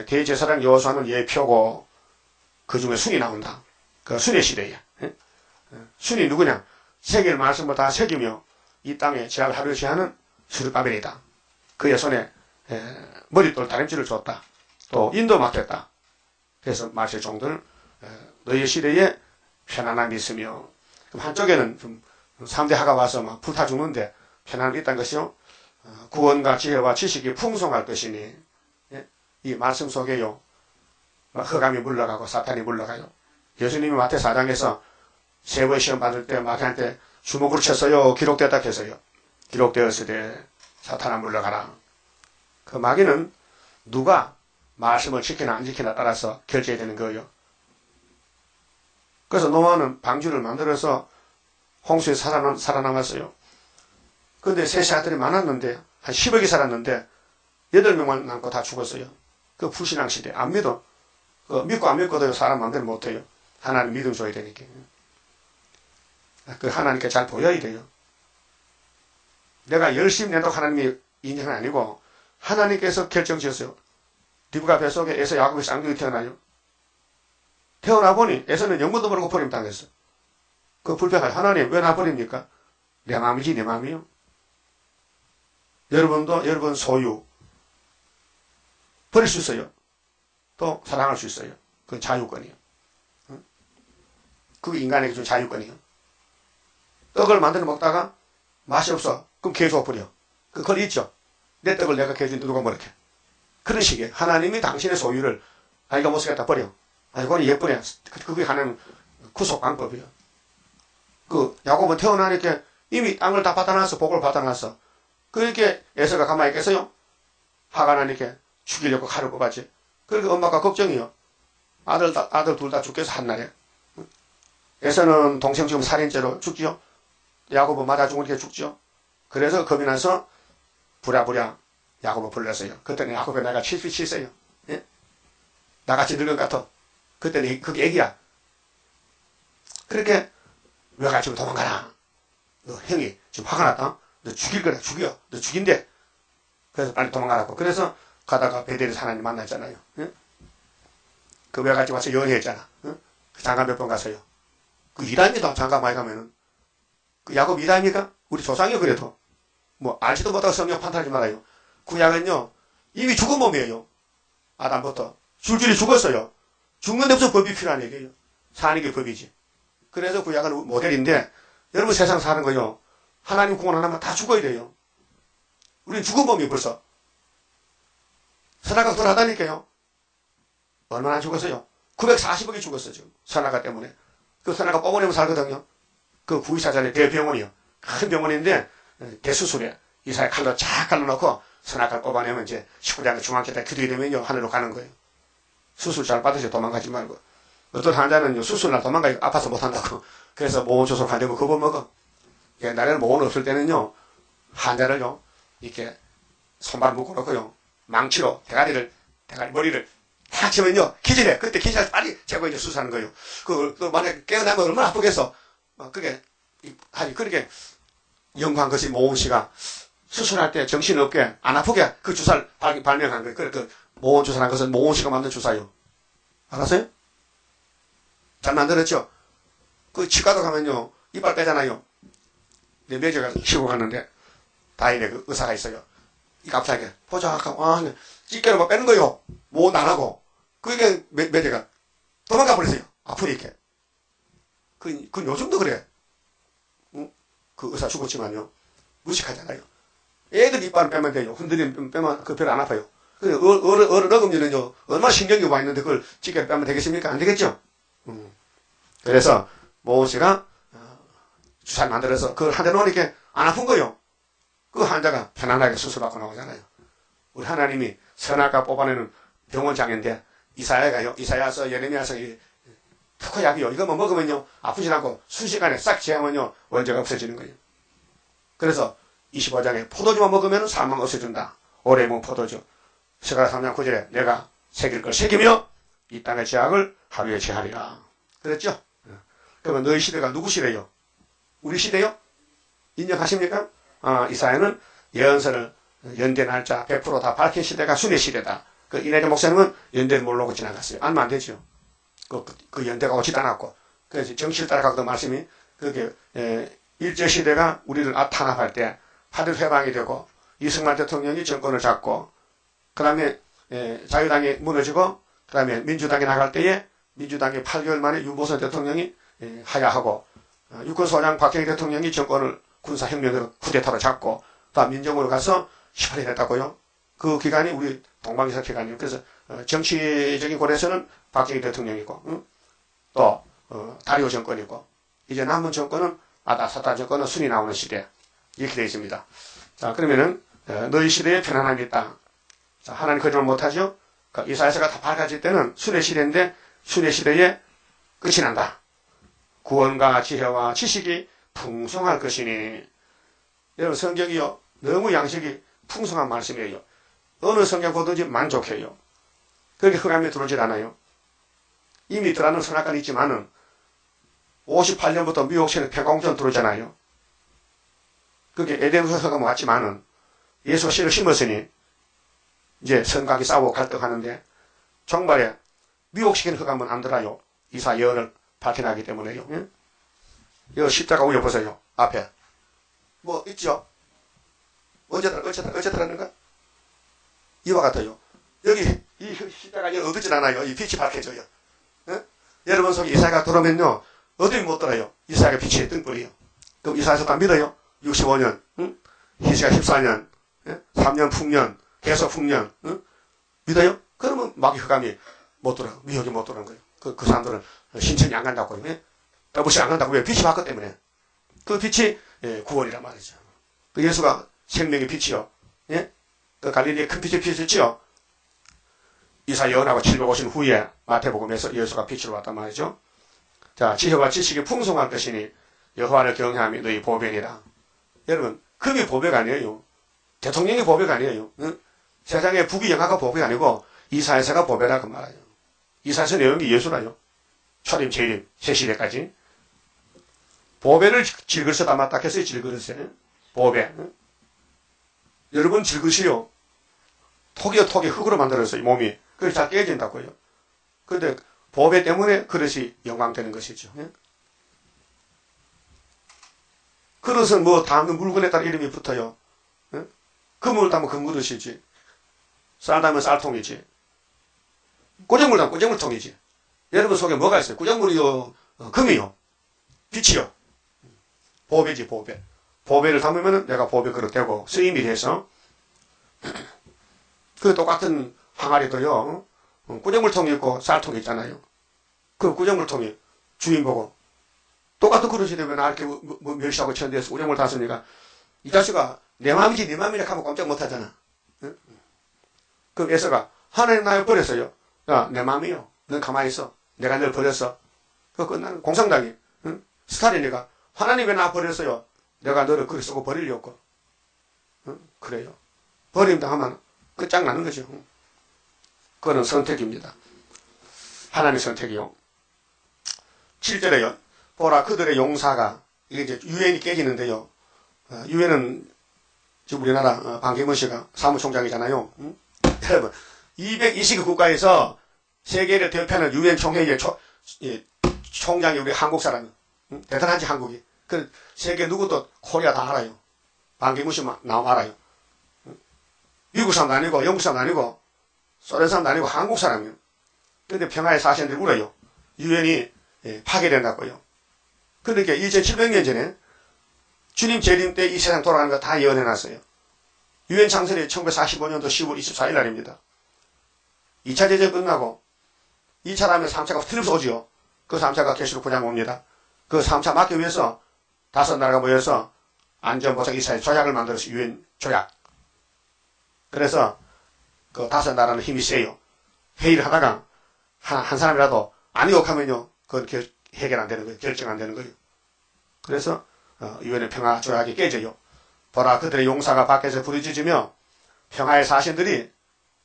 대제사장 여호수아는 예표고 그 중에 순이 나온다. 그 순의 시대에. 순이 누구냐? 새길 말씀을 다 새기며 이 땅에 제할 하려시 하는 스룹바벨이다. 그의 손에 머릿돌 다림질을 줬다. 또 인도 맡겼다. 그래서 마실 종들 너희 시대에 편안함이 있으며, 그럼 한쪽에는 좀 3대 하가 와서 막 불타 죽는데 편안함이 있다는 것이요. 구원과 지혜와 지식이 풍성할 것이니, 이 말씀 속에요. 흑암이 물러가고 사탄이 물러가요. 예수님이 마태 4장에서 세번 시험 받을 때 마귀한테 주먹으로 쳤어요. 기록되었다 해서요. 기록되었을 때 사탄아 물러가라. 그 마귀는 누가 말씀을 지키나 안 지키나 따라서 결정해야 되는 거예요. 그래서 노아는 방주를 만들어서 홍수에 살아남았어요. 근데 셋의 아들이 많았는데 한 10억이 살았는데 8명만 남고 다 죽었어요. 그 불신앙 시대. 안 믿어. 믿고 안 믿고도 사람 마음대로 못해요. 하나님 믿음 줘야 되니까. 그 하나님께 잘 보여야 돼요. 내가 열심히 내도 하나님이 인정은 아니고 하나님께서 결정지었어요. 리브가 뱃속에 에서 야곱의 쌍둥이 태어나요. 태어나 보니 에서는 영문도 모르고 버림당했어. 그 불평하죠. 하나님 왜 나 버립니까? 내 마음이지 내 마음이요. 여러분도 여러분 소유 버릴 수 있어요. 또 사랑할 수 있어요. 그건 자유권이에요. 그게 인간에게 준 자유권이에요. 떡을 만들어 먹다가 맛이 없어. 그럼 계속 버려. 그걸 있죠. 내 떡을 내가 개주는데 누가 뭐렇게. 그런 식이에요. 하나님이 당신의 소유를 이거 못 쓰겠다 버려. 이거는 예쁘네. 그게 하나님 구속 방법이에요. 야곱은 태어나니까 이미 땅을 다 받아놨어. 복을 받아놨어. 그렇게 에서가 가만히 있겠어요? 화가 나니까 죽이려고 칼을 뽑았지. 그러니까 엄마가 걱정이요. 아들 둘 다 죽겠어 한날에. 에서는 동생 지금 살인죄로 죽지요. 야곱은 맞아 죽으니까 죽지요. 그래서 겁이 나서 부랴부랴 야곱을 불렀어요. 그때는 야곱의 나이가 77세요. 예? 나같이 늙은 것 같아. 그때는 그게 애기야. 그렇게 왜가 지금 도망가라. 너 형이 지금 화가 났다. 너 죽일 거라. 죽여. 너 죽인대. 그래서 빨리 도망가라고. 그래서 가다가 베델에서 하나님 만났잖아요. 예? 그 외갓집 와서 연애했잖아. 예? 장가 몇 번 가서요. 그 이다입니다. 장가 많이 가면은. 그 야곱 이다입니까? 우리 조상이요 그래도. 뭐 알지도 못하고 성경 판단하지 말아요. 구약은요 이미 죽은 몸이에요. 아담부터 줄줄이 죽었어요. 죽는데 무슨 법이 필요한 얘기예요. 사는 게 법이지. 그래서 구약은 모델인데 여러분 세상 사는 거요. 하나님 구원 하나만 다 죽어야 돼요. 우리는 죽은 몸이 벌써. 선악과 돌아다니까요. 얼마나 죽었어요? 940억이 죽었어 지금. 선악과 때문에. 그 선악과 뽑아내면 살거든요. 그 구의사전에 대병원이요. 큰 병원인데 대수술에 이사에 칼로 쫙 갈라놓고 선악과를 뽑아내면 이제 19장 중앙기다 기도에 되면요 하늘로 가는 거예요. 수술 잘 받으세요. 도망가지 말고. 어떤 환자는요 수술날 도망가요. 아파서 못한다고. 그래서 모원 조속 안 되면 겁을 먹어. 옛날에는 모원 없을 때는요 환자를요 이렇게 손발 묶어놓고요 망치로 대가리 머리를 탁 치면요 기절해. 그때 기절해서 빨리 제거 이제 수술하는 거예요. 또 만약에 깨어나면 얼마나 아프겠어. 그게 그렇게 연구한 것이 모원 씨가 수술할 때 정신없게 안 아프게 그 주사를 발명한 거예요. 그 모원 주사란 것은 모원 씨가 만든 주사요. 알았어요? 잘 만들었죠? 그 치과도 가면요 이빨 빼잖아요. 내 매제가 쉬고 갔는데 다행히 그 의사가 있어요. 이거 아프다니까 보자 하고 찌개로 막 빼는 거요. 모원 안 하고. 그게 매제가 도망가 버렸어요. 아프니까. 그 요즘도 그래. 그 의사 죽었지만요 무식하잖아요. 애들 이빨 빼면 돼요. 흔들리면 빼면 그 별로 안 아파요. 어른은요 얼마나 신경이 와 있는데 그걸 찌개를 빼면 되겠습니까? 안 되겠죠? 그래서 모은 씨가 주사를 만들어서 그걸 한 대 놓으니까 안 아픈 거요. 그 환자가 편안하게 수술받고 나오잖아요. 우리 하나님이 선악과 뽑아내는 병원장인데 이사야서 예레미야서 특허약이요. 이거만 먹으면요 아프지 않고 순식간에 싹 제하면요 원죄가 없어지는 거예요. 그래서 25장에 포도주만 먹으면 사망 없어진다. 오래 먹은 포도주. 스가랴 3장 9절에 내가 새길 걸 새기며 이 땅의 죄악을 하루에 제하리라. 그랬죠? 그러면 너희 시대가 누구 시대요? 우리 시대요? 인정하십니까? 이사야는 예언서를 연대 날짜 100% 다 밝힌 시대가 순회 시대다. 그 이내재 목사님은 연대를 모르고 지나갔어요. 알면 안 되죠. 그 연대가 오지도 않았고. 그래서 정치를 따라가던 말씀이 그게 일제시대가 우리를 탄압할 때 하늘 회방이 되고 이승만 대통령이 정권을 잡고 그 다음에 자유당이 무너지고 그 다음에 민주당이 나갈 때에 민주당이 8개월 만에 윤보선 대통령이 하야하고 육군소장 박정희 대통령이 정권을 군사혁명으로 쿠데타로 잡고 다음 민정으로 가서 18일 했다고요. 그 기간이 우리 동방이사 기간이에요. 그래서 정치적인 고려에서는 박정희 대통령이고 또 다리오 정권이고 이제 남은 정권은 아다사다 정권은 순이 나오는 시대 이렇게 되어 있습니다. 자 그러면은 너희 시대에 편안함이 있다. 자 하나님 거짓말 못하죠. 이사야서가 다 밝아질 때는 순회 시대인데 순회 시대에 끝이 난다. 구원과 지혜와 지식이 풍성할 것이니. 여러분 성경이요 너무 양식이 풍성한 말씀이에요. 어느 성경 보든지 만족해요. 그렇게 흑암에 들어오질 않아요. 이미 들어가는 선악과는 있지만은 58년부터 미혹신의 폐광전 들어오잖아요. 그게 에덴 흑암 왔지만은 예수가 씨를 심었으니 이제 선각이 싸우고 갈등하는데 정말에 미혹시키는 흑암은 안 들어요. 이사 예언을 밝혀나기 때문에요. 예? 이 십자가 위에 보세요. 앞에. 뭐 있죠? 어쩌다라는가? 이와 같아요. 여기 이 십자가 여기 어둡진 않아요. 이 빛이 밝혀져요. 예? 여러분 속에 이사야가 들어오면요. 어둠이 못 들어요. 이사야가 빛이 등불이에요. 그럼 이사야서 다 믿어요? 65년, 응? 히스기야 14년, 예? 3년 풍년, 계속 풍년, 응? 믿어요? 그러면 마귀 흑암이 못 들어, 미혹이 못 들어오는 거예요. 그 사람들은 신천이 안 간다고, 예? 더블시 안 간다고. 왜? 빛이 밝기 때문에. 그 빛이, 예, 구원이란 말이죠. 그 예수가 생명의 빛이요. 예? 그 갈릴리에 큰 빛을 피우셨지요? 이사 예언하고 750 후에 마태복음에서 예수가 빛으로 왔단 말이죠. 자, 지혜와 지식이 풍성할 것이니 여호와를 경외함이 너희 보배니라. 여러분, 금이 보배가 아니에요. 대통령이 보배가 아니에요. 응? 세상에 북이 영화가 보배가 아니고 이사야서가 보배라 그 말이에요. 이사야서 내용이 예수라요. 초림, 재림, 새 시대까지. 보배를 질그릇에 담았다 했어요. 질그릇에. 보배. 응? 여러분 질그릇이요. 톡이요, 톡이 흙으로 만들었어요. 몸이. 그래서 잘 깨진다고요. 그런데 보배 때문에 그릇이 영광되는 것이죠. 예? 그릇은 뭐 담는 물건에 따라 이름이 붙어요. 예? 그물을 담으면 그물릇이지. 쌀 담으면 쌀통이지. 꾸정물 담으면 꾸정물통이지. 여러분 속에 뭐가 있어요? 꾸정물이요, 금이요, 빛이요. 보배지, 보배. 보배를 담으면 내가 보배 그릇 되고 쓰임이 돼서 그 똑같은 항아리도요. 꾸정물통이 있고 쌀통이 있잖아요. 그 꾸정물통이 주인 보고 똑같은 그릇이 되면 이렇게 멸시하고 천대에서 꾸정물 탔으니까 이 자식아 내 마음이지 네 마음이라 하면 꼼짝 못하잖아. 응? 그럼 에서가 하나님 나를 버렸어요. 야, 내 마음이요. 넌 가만히 있어. 내가 널 버렸어. 그거 끝나는 공상당이. 응? 스타린이가 하나님 왜 나 버렸어요? 내가 너를 그리 쓰고 버릴 리 없고. 응? 그래요. 버림다 하면 끝장나는 거죠. 그거는 선택입니다. 하나님의 선택이요. 7절에요. 보라 그들의 용사가 이게 이제 유엔이 깨지는데요. 유엔은 지금 우리나라 반기문 씨가 사무총장이잖아요. 응? 여러분 220개 국가에서 세계를 대표하는 유엔 총회의 총장이 우리 한국 사람이. 응? 대단하지 한국이. 그 세계 누구도 코리아 다 알아요. 반기문 씨만 나오면 알아요. 응? 미국 사람도 아니고 영국 사람도 아니고 소련 사람도 아니고 한국 사람이에요. 그런데 평화에 사시는데 울어요. 유엔이 파괴된다고요. 그러니까 2700년 전에 주님 재림 때 이 세상 돌아가는 거 다 예언해놨어요. 유엔 창설이 1945년도 10월 24일 날입니다. 2차 대전 끝나고 2차 다음에 3차가 틀림없이 오지요. 그 3차가 계시록 그냥 옵니다. 그 3차 막기 위해서 5나라가 모여서 안전보장 이사회 조약을 만들어서 유엔 조약. 그래서 그 5나라는 힘이 세요. 회의를 하다가 한 사람이라도 안 욕하면요. 그건 해결 안 되는 거예요. 결정 안 되는 거예요. 그래서 유엔의 평화 조약이 깨져요. 보라 그들의 용사가 밖에서 부르짖으며 평화의 사신들이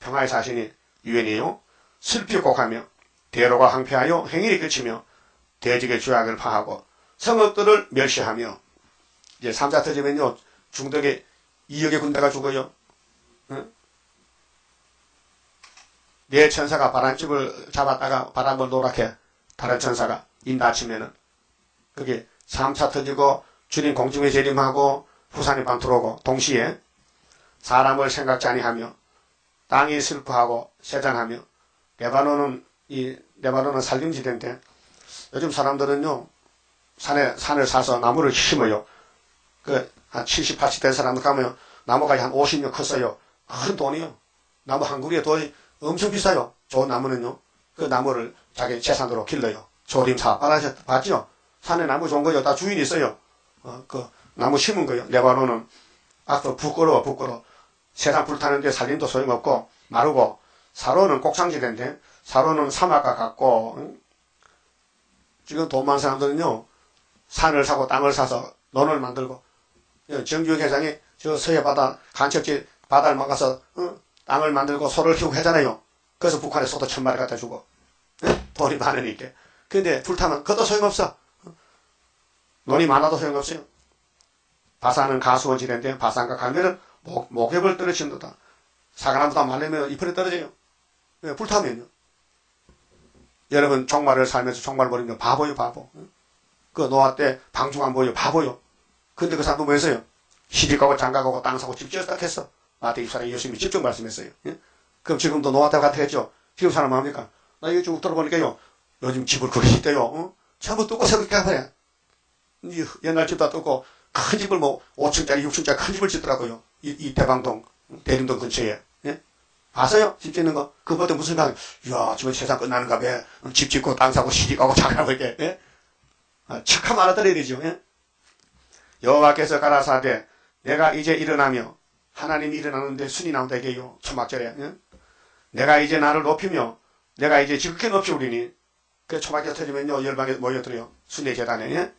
평화의 사신이 유엔이에요. 슬피 곡하며 대로가 항폐하여 행일이 끝이며 대적의 조약을 파하고 성읍들을 멸시하며 이제 3차 터지면요. 중동에 2억의 군대가 죽어요. 응? 내 천사가 바람집을 잡았다가 바람을 노랗게 다른 천사가 인다치면은 그게 3차 터지고 주님 공중에 재림하고 후산이 밤 들어오고 동시에 사람을 생각지 아니하며 땅이 슬퍼하고 세잔하며 레바논은 산림지대인데 요즘 사람들은요 산을 사서 나무를 심어요. 한 70, 80대 된 사람들 가면 나무가 한 50년 컸어요. 큰 돈이요. 나무 한 그루에 돈이 엄청 비싸요. 좋은 나무는요. 그 나무를 자기 재산으로 길러요. 조림사 봤죠? 산에 나무 좋은 거요. 다 주인이 있어요. 그 나무 심은 거요. 레바논은 아또 부끄러워. 세상 불타는데 살림도 소용없고 마르고 사로는 곡창지대인데 사로는 사막과 같고 지금 돈 많은 사람들은요. 산을 사고 땅을 사서 논을 만들고 정규영 회장이 저 서해바다 간척지 바다를 막아서 땅을 만들고 소를 키우고 하잖아요. 그래서 북한에 소도 1000마리 갖다 주고 돈이 많으니까. 근데 불타면 그것도 소용없어. 논이 많아도 소용없어요. 바산은 가수원지대인데 바산과 가면은 목엽을 떨어진다. 사과나무다 말리면 이파리 떨어져요. 불타면요. 여러분 종말을 살면서 종말 버리면 바보예요 바보. 그 노아 때 방중 안 보여, 바보요. 근데 그 사람도 뭐 했어요? 시집가고 장가가고 땅 사고 집 지었다 했어. 마태 24장에 예수님이 직접 말씀했어요. 예? 그럼 지금도 노아 때 같았겠죠? 지금 사람 뭐합니까? 나 이거 쭉 들어보니까요. 요즘 집을 그렇게 짓대요. 어? 전부 뚫고 새롭게 가버려. 옛날 집다 뚫고 큰 집을 뭐 5층짜리 6층짜리 큰 집을 짓더라고요. 이 대방동 대림동 근처에. 예? 봤어요? 집 짓는 거? 그것도 무슨 생각? 이야, 지금 세상 끝나는가 봐. 집 짓고 땅 사고 시집가고 장가가고 이렇게. 예? 착하면 알아들어야 되죠. 예? 여호와께서 가라사대 내가 이제 일어나며 하나님이 일어나는데 순이 나온다 이게요. 초막절에. 예? 내가 이제 나를 높이며 내가 이제 지극히 높이우리니 그 초막절 터지면요 열방에 모여들어요. 순회 재단에. 예?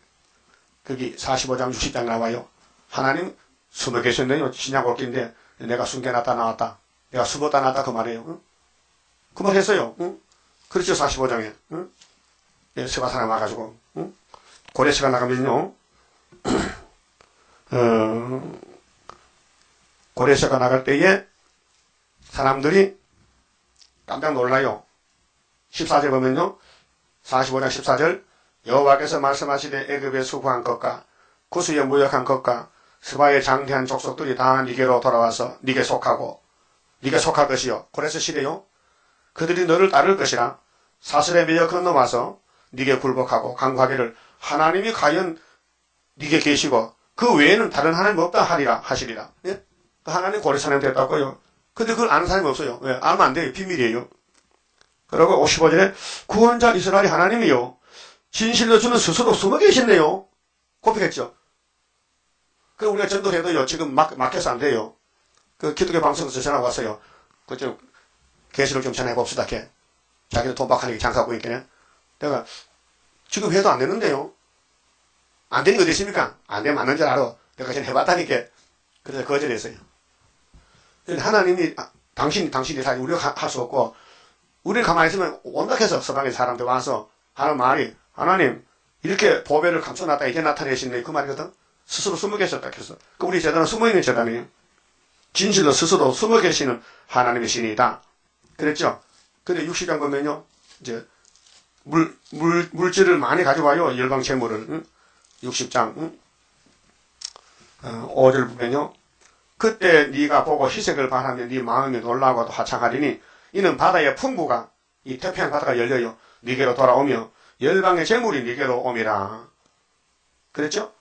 거기 45장 60장 나와요. 하나님 숨어 계셨네요. 신약 옥기인데 내가 숨겨놨다 나왔다. 내가 숨었다 나왔다 그 말이에요. 응? 그 말 했어요. 응? 그렇죠. 45장에. 응? 예, 세바사나 와가지고. 응? 고레시가 나가면요. 고레시가 나갈 때에 사람들이 깜짝 놀라요. 14절 보면요. 45장 14절 여호와께서 말씀하시되 애굽에 수고한 것과 구스에 무역한 것과 스바의 장대한 족속들이 다 니게로 돌아와서 니게 속하고 니게 속할 것이요. 고레스 시대요. 그들이 너를 따를 것이라. 사슬의 매여 건너와서 니게 굴복하고 강구하기를 하나님이 과연 니게 계시고 그 외에는 다른 하나님 없다 하리라 하시리라. 예? 그 하나님 고레스 하나님 됐다고요. 근데 그걸 아는 사람이 없어요. 왜? 알면 안 돼요. 비밀이에요. 그리고 55절에 구원자 이스라엘 하나님이요. 진실로 주는 스스로 숨어 계시네요. 꼽히겠죠. 그 우리가 전도해도요. 지금 막혀서 안 돼요. 그 기독교 방송에서 전화 왔어요. 그 좀 계시를 좀 전해 봅시다. 걔 자기는 돈박하니까 장사하고 있겠네. 내가 지금 해도 안 되는데요. 안 되는 거 어디 있습니까? 안 되면 맞는 줄 알아. 내가 전에 해봤다니까. 그래서 거절했어요. 하나님이 당신이 사실 우리가 할 수 없고 우리는 가만히 있으면 온갖해서 서방의 사람들 와서 하는 말이 하나님 이렇게 보배를 감춰놨다 이제 나타내시네 그 말이거든. 스스로 숨어 계셨다 해서 그 우리 재단은 숨어있는 재단이에요. 진실로 스스로 숨어 계시는 하나님의 신이다. 그랬죠? 근데 60장 보면요. 이제 물질을 많이 가져와요. 열방 재물을. 응? 60장 5절 보면요. 그때 네가 보고 희색을 바라며 네 마음이 놀라고도 하창하리니 이는 바다의 풍부가 이 태평양 바다가 열려요. 네게로 돌아오며 열방의 재물이 네게로 오미라. 그랬죠?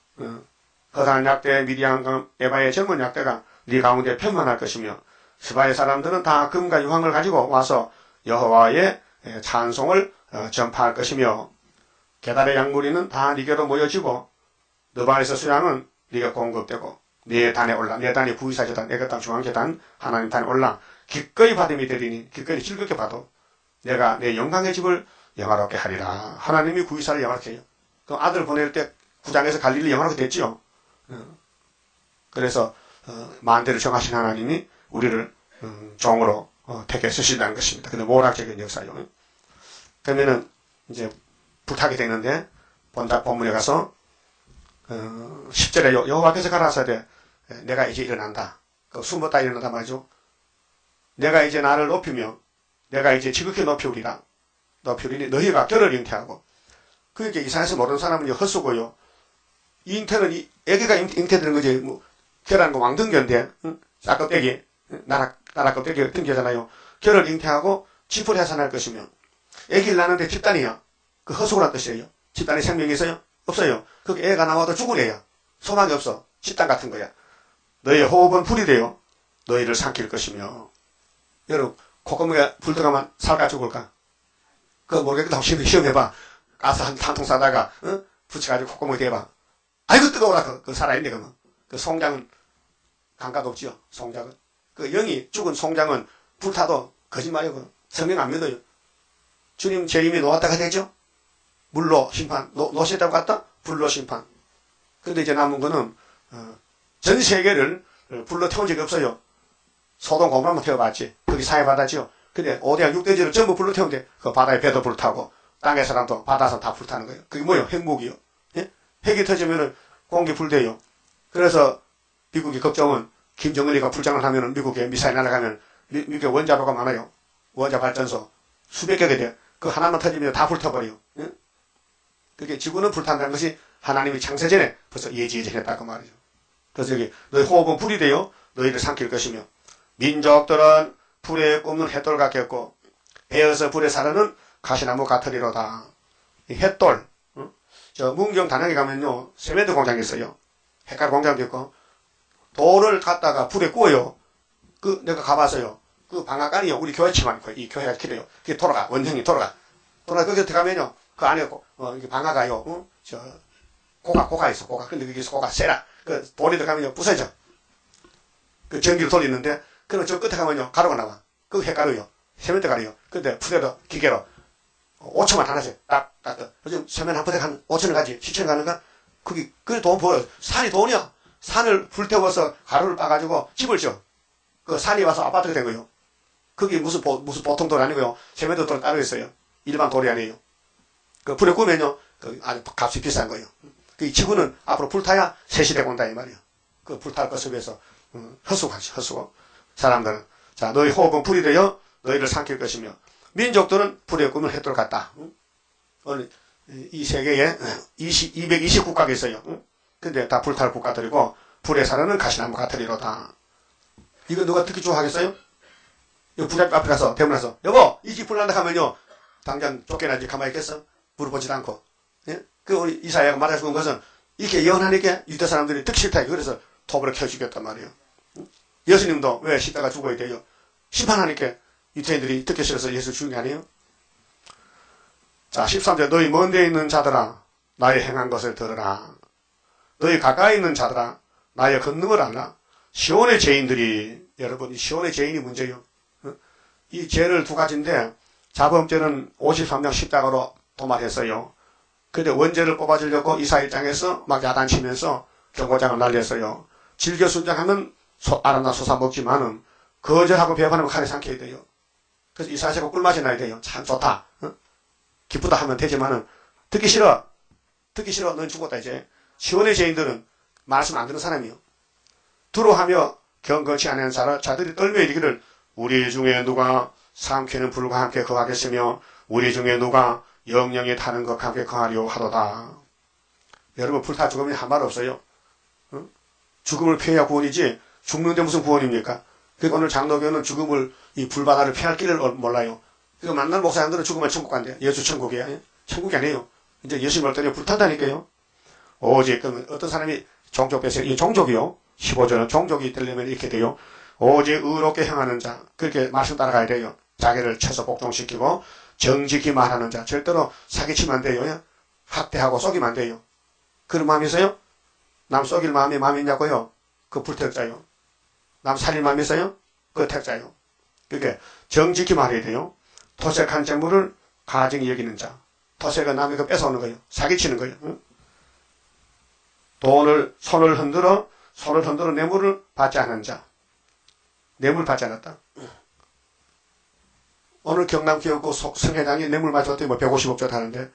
허산 약대 미디안 에바의 젊은 약대가 네 가운데 편만할 것이며 스바의 사람들은 다 금과 유황을 가지고 와서 여호와의 찬송을 전파할 것이며 게달의 양무리는 다 네게로 모여지고 너바에서 수양은 네가 공급되고 네 단에 올라 네 단이 구이사재단 애굽 땅 중앙재단 하나님 단에 올라 기꺼이 받음이 되리니 기꺼이 즐겁게 봐도 내가 내 영광의 집을 영화롭게 하리라. 하나님이 구이사를 영화롭게 해요. 그 아들 보낼 때 구장에서 갈릴리 영화롭게 됐지요. 그래서 만대를 정하신 하나님이 우리를 종으로 택해 쓰신다는 것입니다. 근데 모락적인 역사요. 그러면은 이제 불타게 되는데 본문에 가서 10절에 여호와께서 가라사대 내가 이제 일어난다. 숨었다 일어난다 말이죠. 내가 이제 나를 높이며 내가 이제 지극히 높이우리라. 높이우리니 너희가 결을 잉태하고 그러니까 이산에서 모르는 사람은 헛수고요. 이 잉태는 애기가 잉태되는 거지. 뭐 결하는 거 왕등견인데 싹껍데기 나라 껍데기 등겨잖아요. 결을 잉태하고 짚을 해산할 것이며 애기를 낳는데 집단이야. 그 헛수고란 뜻이에요. 집단에 생명이 있어요? 없어요. 거기 애가 나와도 죽은 애야. 소망이 없어. 집단 같은 거야. 너의 호흡은 불이 되어 너희를 삼킬 것이며. 여러분 콧구멍에 불 들어가면 살까 죽을까? 그거 모르겠다. 시험해봐. 가스 한 통 싸다가 붙여가지고 콧구멍에 대봐. 아이고 뜨거워라. 그 살아있네 그러면. 그 송장은 감각 없지요. 송장은. 그 영이 죽은 송장은 불타도 거짓말이고 성경 안 믿어요. 주님 재림이 놓았다가 되죠. 물로 심판. 놓으셨다고 갔다? 불로 심판. 그런데 이제 남은 거는 전 세계를 불로 태운 적이 없어요. 소동 고모라만 태워봤지. 거기 사회바다지요. 근데 5대양 6대지를 전부 불로 태우는데 그 바다에 배도 불타고 땅의 사람도 바다에서 다 불타는 거예요. 그게 뭐예요? 핵무기요. 예? 핵이 터지면은 공기 불대요. 그래서 미국이 걱정은 김정은이가 불장을 하면은 미국에 미사일 날아가면 미국에 원자로가 많아요. 원자 발전소 수백 개가 돼. 그 하나만 터지면 다 불타버려요. 예? 그게 지구는 불탄다는 것이 하나님이 창세전에 벌써 예지예전했다 그 말이죠. 그래서 여기 너희 호흡은 불이 되어 너희를 삼킬 것이며 민족들은 불에 굽는 햇돌 같겠고 배어서 불에 사르는 가시나무 같으리로다. 이 햇돌, 저 문경 단양에 가면요 세면대 공장이 있어요. 햇깔 공장도 있고 돌을 갖다가 불에 구워요. 그 내가 가봤어요. 그 방앗간이요 우리 교회 치만 있고 이 교회가 길어요. 그게 돌아가 원형이 돌아가 거기서 들어가면요 그 안에 이게 방아가요. 저 고가 있어 고가. 근데 거기서 고가 세라. 그 돌이 들어가면요 부서져. 그 전기를 돌리는데 그럼 저 끝에 가면요 가루가 나와. 그 햇가루요. 세면대 가루요. 근데 푸대로 기계로 5천만 하나씩 딱딱. 요즘 세면 한 푸대 한 5천원 가지 7천원 가는가? 그게 돈 벌어. 산이 돈이야. 산을 불태워서 가루를 빠가지고 집을 져. 그 산이 와서 아파트가 된 거예요. 그게 무슨 보통 돌 아니고요. 세면대 돌 따로 있어요. 일반 돌이 아니에요. 그 불에 구우면요 그 아주 값이 비싼 거예요. 그 지구는 앞으로 불타야 새 시대가 온다 이 말이에요. 그 불탈 것을 위해서 헛수고하지 헛수고. 사람들은 자 너희 호흡은 불이 되어 너희를 삼킬 것이며 민족들은 불에 구우면 햇돌 같다. 오늘 이 세계에 220국가가 있어요. 근데 다 불탈 국가들이고 불에 사르는 가시나무 같으리로다. 이거 누가 듣기 좋아하겠어요? 이 부잣집 앞에 가서 대문 가서 여보 이 집 불난다 하면요 당장 쫓겨나지 가만히 있겠어? 물어보지도 않고. 예? 그 우리 이사야가 말해주는 것은 이렇게 예언하니까 유대 사람들이 듣기 싫다. 그래서 톱으로 켜주겠단 말이에요. 예수님도 왜 십자가 죽어야 돼요? 심판하니까 유대인들이 듣기 싫어서 예수 죽은 게 아니에요? 자 13절 너희 먼 데 있는 자들아 나의 행한 것을 들으라. 너희 가까이 있는 자들아 나의 권능을 알라. 시온의 죄인들이 여러분 이 시온의 죄인이 문제예요. 이 죄를 두 가지인데 자범죄는 53명 십자가로 도말했어요. 근데 원죄를 뽑아주려고 이사 일장에서 막 야단치면서 경고장을 날렸어요. 즐겨 순장하면 알아나 솟아 먹지만은 거절하고 배반하면 칼에 삼켜야 돼요. 그래서 이사야가 꿀맛이 나야 돼요. 참 좋다. 기쁘다 하면 되지만은 듣기 싫어. 넌 죽었다 이제. 시온의 죄인들은 말씀 안 듣는 사람이요. 두려워하며 경건치 않은 자들이 떨며 이르기를 우리 중에 누가 삼키는 불과 함께 거하겠으며 우리 중에 누가 영영이 타는 것과 함께 거하려 하도다. 여러분 불타 죽으면 한 말 없어요. 죽음을 피해야 구원이지 죽는데 무슨 구원입니까? 그러니까 오늘 장로교는 죽음을 이 불바다를 피할 길을 몰라요. 그러니까 만날 목사님들은 죽으면 천국 간대요. 예수 천국이야. 천국이 아니에요. 이제 예수님 올 때는 불탄다니까요. 오직 그러면 어떤 사람이 종족 배세 이 종족이요. 15절은 종족이 되려면 이렇게 돼요. 오직 의롭게 행하는 자 그렇게 말씀 따라가야 돼요. 자기를 쳐서 복종시키고 정직히 말하는 자 절대로 사기치면 안 돼요. 학대하고 속이면 안 돼요. 그런 마음이 있어요? 남 속일 마음이 있냐고요? 그 불택자요. 남 살릴 마음이 있어요? 그 택자요. 그게 정직히 말해야 돼요. 토색한 재물을 가증히 여기는 자. 토색은 남의 거 뺏어오는 거예요. 사기치는 거예요. 손을 흔들어 뇌물을 받지 않은 자. 뇌물 받지 않았다. 오늘 경남기업고 성회장이 뇌물 맞았더니 뭐 150억 줬다는데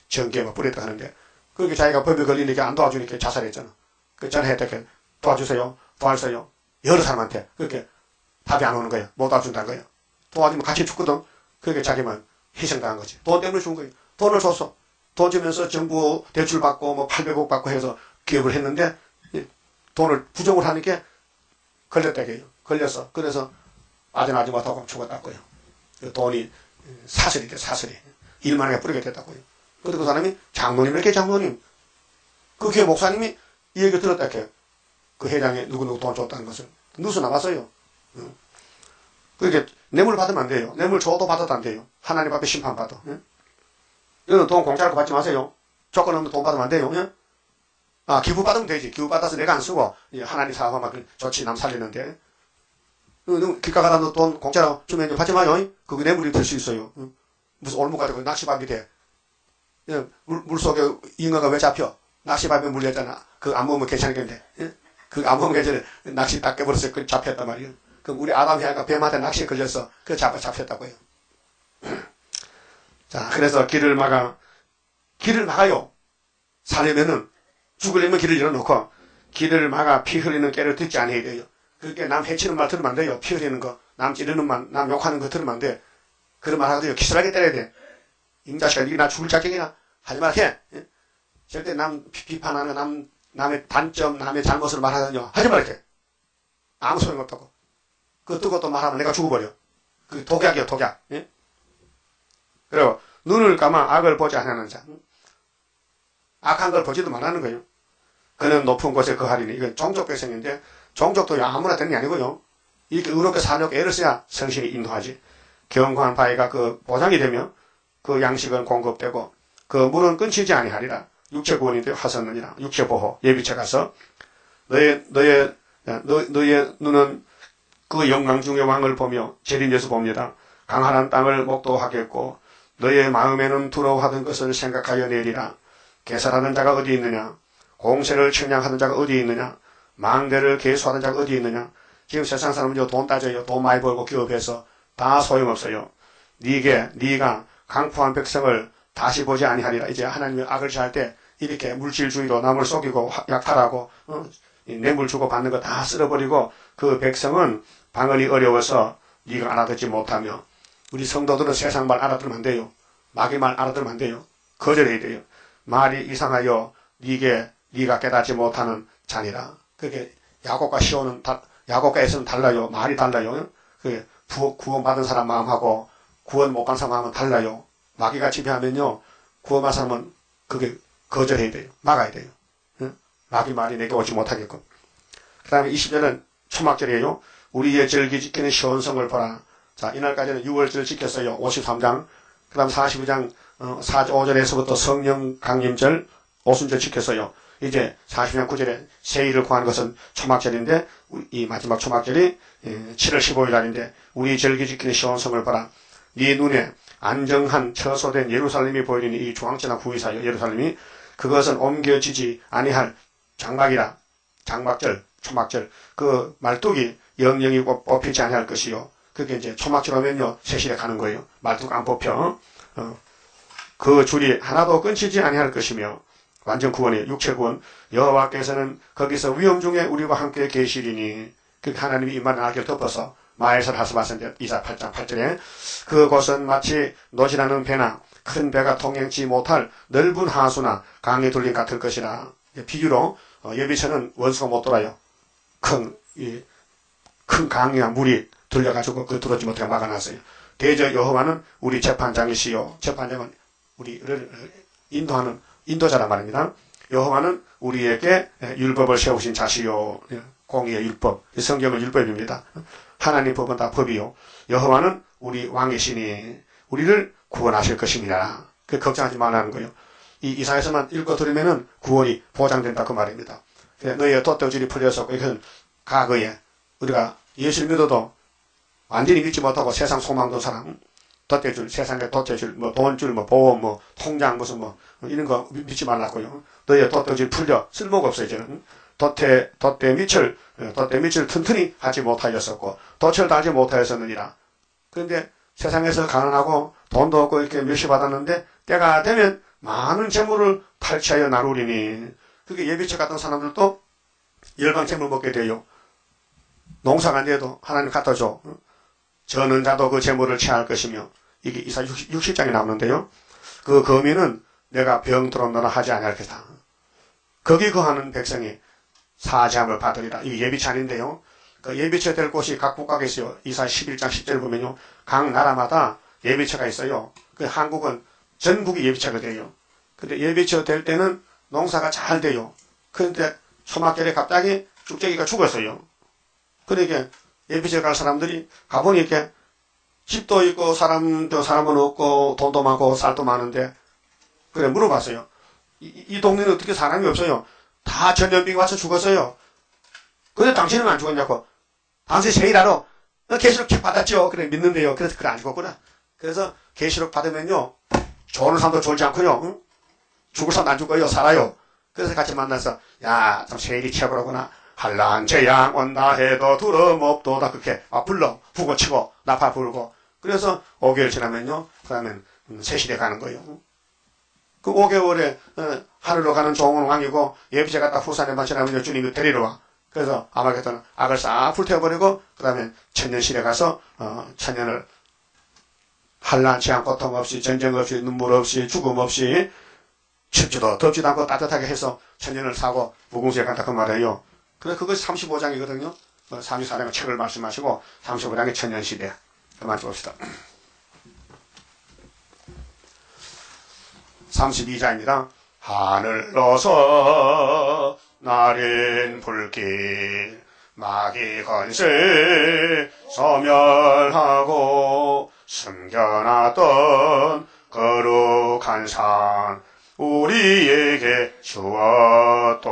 전기에 막 뿌렸다 하는데 그렇게 자기가 법에 걸리니까 안 도와주니까 자살했잖아. 그 전에 도와주세요. 도와주세요. 여러 사람한테 그렇게 답이 안 오는 거야. 못 도와준다는 거야. 도와주면 같이 죽거든. 그렇게 자기만 희생당한 거지. 돈 때문에 죽은 거야. 돈을 줬어. 돈 주면서 정부 대출 받고 뭐 800억 받고 해서 기업을 했는데 돈을 부정을 하니까 걸렸다고요. 걸렸어. 그래서 아전하지 못하고 죽었다고요. 그 돈이 사슬이 돼 사슬이. 일만하게 뿌리게 됐다고요. 그런데 그 사람이 장로님 이렇게 장로님. 그 교회 목사님이 이 얘기 들었다게 그 회장에 누구누구 돈 줬다는 것을 뉴스 나왔어요. 그렇게 뇌물 받으면 안 돼요. 뇌물 줘도 받아도 안 돼요. 하나님 앞에 심판받아. 여러분 돈 공짜로 받지 마세요. 조건 없는 돈 받으면 안 돼요. 기부 받으면 되지. 기부 받아서 내가 안 쓰고 하나님 사업하면 좋지. 남 살리는데. 길가 가다 너 돈 공짜로 주면 받지 마요. 그게 뇌물이 될 수 있어요. 무슨 올무 가지고 낚시밥이 돼. 물속에 잉어가 왜 잡혀? 낚시밥에 물렸잖아. 그거 안 먹으면 괜찮겠는데. 그거 안 먹으면 괜찮아. 낚시 딱 깨버렸어요. 그 잡혔단 말이에요. 그럼 우리 아담이 하니까 뱀한테 낚시에 걸려서 그 잡혔다고요. 자, 그래서 길을 막아요. 살려면은 죽으려면 길을 열어놓고 길을 막아 피 흘리는 깨를 듣지 않아야 돼요. 그렇게 남 해치는 말 들으면 안 돼요. 피 흘리는 거, 남 찌르는 말, 남 욕하는 거 들으면 안 돼. 그런 말 하거든요. 기술하게 때려야 돼. 임자식아, 니가 나 죽을 작정이나 하지 말게. 절대 남 비판하는 남의 단점, 남의 잘못을 말하거든요. 하지 말게. 아무 소용없다고. 그거 뜨고 또 말하면 내가 죽어버려. 그 독약이요, 독약. 예? 그리고 눈을 감아 악을 보지 않는 자. 악한 걸 보지도 말하는 거예요. 그는 높은 곳에 거하리니. 이건 종족 백성인데, 종족도 아무나 되는 게 아니고요. 이렇게 의롭게 사려고 애를 써야 성신이 인도하지. 경고한 바위가 그 보장이 되면 그 양식은 공급되고 그 물은 끊기지 아니하리라. 육체 구원인데 하셨느니라. 육체 보호 예비체 가서 너의 눈은 그 영광 중의 왕을 보며 재림 예수 봅니다. 강한한 땅을 목도하겠고 너의 마음에는 두려워하던 것을 생각하여 내리라. 개살하는 자가 어디 있느냐? 공세를 청량하는 자가 어디 있느냐? 망대를 계수하는 자가 어디 있느냐? 지금 세상 사람은요 돈 따져요. 돈 많이 벌고 기업해서 다 소용없어요. 네가 강포한 백성을 다시 보지 아니하리라. 이제 하나님의 악을 취할 때 이렇게 물질주의로 남을 속이고 약탈하고 뇌물 주고 받는 거 다 쓸어버리고 그 백성은 방언이 어려워서 네가 알아듣지 못하며 우리 성도들은 세상 말 알아들으면 안 돼요. 마귀 말 알아들으면 안 돼요. 거절해야 돼요. 말이 이상하여 네가 깨닫지 못하는 자니라. 그게 야곱과 시온은 야곱과 에서는 달라요. 말이 달라요. 그 구원받은 사람 마음하고 구원 못 간 사람 마음은 달라요. 마귀가 지배하면요 구원받은 사람은 그게 거절해야 돼요. 막아야 돼요. 응? 마귀 말이 내게 오지 못하게끔. 그 다음에 20절은 초막절이에요. 우리의 절기 지키는 시온성을 보라. 자, 이날까지는 6월절 지켰어요. 53장. 그 다음 42장 5절에서부터 성령 강림절, 오순절 지켰어요. 이제 40장 9절에 세일을 구하는 것은 초막절인데 이 마지막 초막절이 7월 15일 날인데 우리 절기 지키는 시온성을 보라. 네 눈에 안정한 처소된 예루살렘이 보이니 이 중앙지나 구이사요. 예루살렘이 그것은 옮겨지지 아니할 장막이라. 장막절, 초막절. 그 말뚝이 영영이 뽑히지 아니할 것이요. 그게 이제 초막절 하면요 세실에 가는 거예요. 말뚝 안 뽑혀. 그 줄이 하나도 끊치지 아니할 것이며 완전 구원이에요. 육체 구원. 여호와께서는 거기서 위험 중에 우리와 함께 계시리니 그 하나님이 이만 날개를 덮어서 마에서 하스바스인데 이사 8장 8절에 그곳은 마치 노지라는 배나 큰 배가 통행치 못할 넓은 하수나 강에 둘린 같을 것이라. 비유로 예비처는 원수가 못 돌아요. 큰 강이나 물이 들려가지고 그 들어오지 못하게 막아놨어요. 대저 여호와는 우리 재판장이시요. 재판장은 우리를 인도하는 인도자란 말입니다. 여호와는 우리에게 율법을 세우신 자시요. 공의의 율법. 성경은 율법입니다. 하나님 법은 다 법이요. 여호와는 우리 왕이시니 우리를 구원하실 것입니다. 그 걱정하지 말라는 거예요. 이 이사야서만 읽어 들으면은 구원이 보장된다 그 말입니다. 너희의 돛대질이 풀렸었고 이것은 과거에 우리가 예수를 믿어도 완전히 믿지 못하고 세상 소망도 사람 돛대줄, 세상의 돛대줄, 돈줄, 보험, 통장 무슨 이런 거 믿지 말라고요. 너희의 돛대질 풀려 쓸모가 없어요 이제는. 돛대 밑을 튼튼히 하지 못하였었고 돛을 하지 못하였었느니라. 그런데 세상에서 가난하고 돈도 없고 이렇게 멸시 받았는데 때가 되면 많은 재물을 탈취하여 나누리니 그게 예비처 같은 사람들도 열방 재물 먹게 돼요. 농사가 안 돼도 하나님 갖다 줘. 저는 자도 그 재물을 취할 것이며 이게 이사 60장에 나오는데요. 그 거민은 내가 병들어 너나 하지 아니할 것이다. 거기 거하는 백성이 사죄함을 받으리라. 이게 예비찬인데요. 그 예비처 될 곳이 각 국가에 있어요. 이사 11장 10절 보면요. 각 나라마다 예비처가 있어요. 그 한국은 전국이 예비처가 돼요. 근데 예비처 될 때는 농사가 잘 돼요. 그런데 초막절에 갑자기 쭉대기가 죽었어요. 그러니까 예비처 갈 사람들이 가보니 이렇게 집도 있고 사람은 없고 돈도 많고 쌀도 많은데 그래 물어봤어요. 이 동네는 어떻게 사람이 없어요? 다 전염병이 와서 죽었어요. 근데 당신은 안 죽었냐고. 당신 세일하러 계시록 책 받았죠. 그래 믿는데요. 그래서 그래 안 죽었구나. 그래서 계시록 받으면요 좋은 사람도 졸지 않고요. 응? 죽을 사람도 안 죽어요. 살아요. 그래서 같이 만나서 야 참 세일이 최고로구나. 한란 재앙 온다 해도 두려움 없도다. 그렇게 불러 부고 치고 나파 불고. 그래서 5개월 지나면요 그 다음엔 세실에 가는 거예요. 그 5개월에 하늘로 가는 좋은 왕이고 예비제 갔다 후산에만 지나면 주님이 데리러 와. 그래서 아마겟돈 악을 싹 불태워버리고 그 다음에 천년실에 가서 천년을 한란 재앙 고통 없이 전쟁 없이 눈물 없이 죽음 없이 춥지도 덥지도 않고 따뜻하게 해서 천년을 사고 무궁수에 간다 그 말이에요. 그래 그것이 35장이거든요. 삼위사령의 책을 말씀하시고 35장의 천년시대 그만 봅시다. 32장입니다. 하늘로서 날인 불길 마귀 건세 소멸하고 숨겨놨던 거룩한 산 우리에게 주었도다.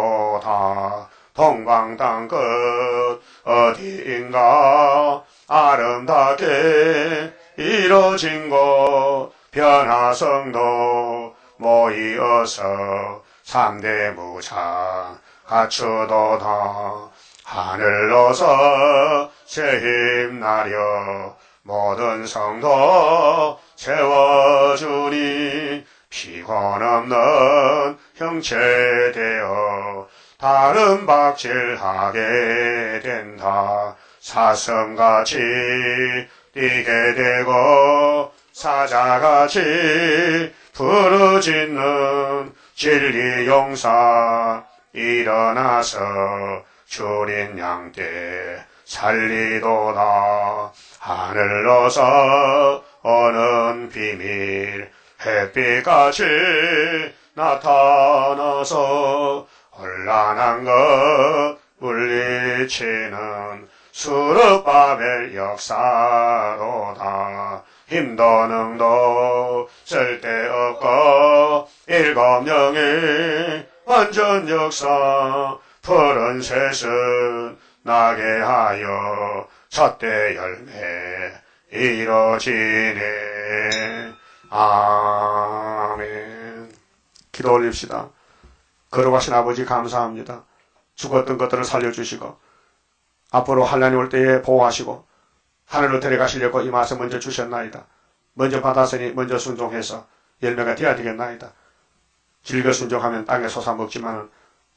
동방 땅끝 어디인가 아름답게 이뤄진 곳 변화성도 모이어서 3대 무장 갖추도다. 하늘로서 새힘나려 모든 성도 채워주니 피곤 없는 형체되어 다른 박질하게 된다. 사슴같이 뛰게 되고 사자같이 부르짖는 진리 용사 일어나서 주린 양떼 살리도다. 하늘로서 오는 비밀 햇빛같이 나타나서 혼란한 것 물리치는 수르바벨 역사로다. 힘도 능도 쓸데없고 일곱령의 완전 역사 푸른 셋은 나게 하여 첫대 열매 이뤄지네. 아멘. 기도 올립시다. 거룩하신 아버지 감사합니다. 죽었던 것들을 살려주시고 앞으로 환난이 올 때에 보호하시고 하늘로 데려가시려고 이 말씀 먼저 주셨나이다. 먼저 받았으니 먼저 순종해서 열매가 되어야 되겠나이다. 즐겨 순종하면 땅에 솟아 먹지만은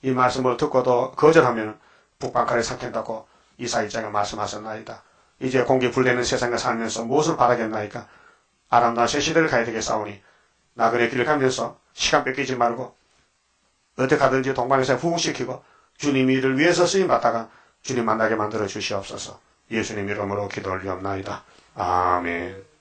이 말씀을 듣고도 거절하면 북방칼에 삭힌다고 이사야가 말씀하셨나이다. 이제 공기 불되는 세상에 살면서 무엇을 바라겠나이까? 아름다운 새 시대를 가야 되겠사오니 나그네 길을 가면서 시간 뺏기지 말고 어떻게 하든지 동방에서 부흥시키고 주님 일을 위해서 쓰임받다가 주님 만나게 만들어 주시옵소서. 예수님 이름으로 기도 올리옵나이다. 아멘.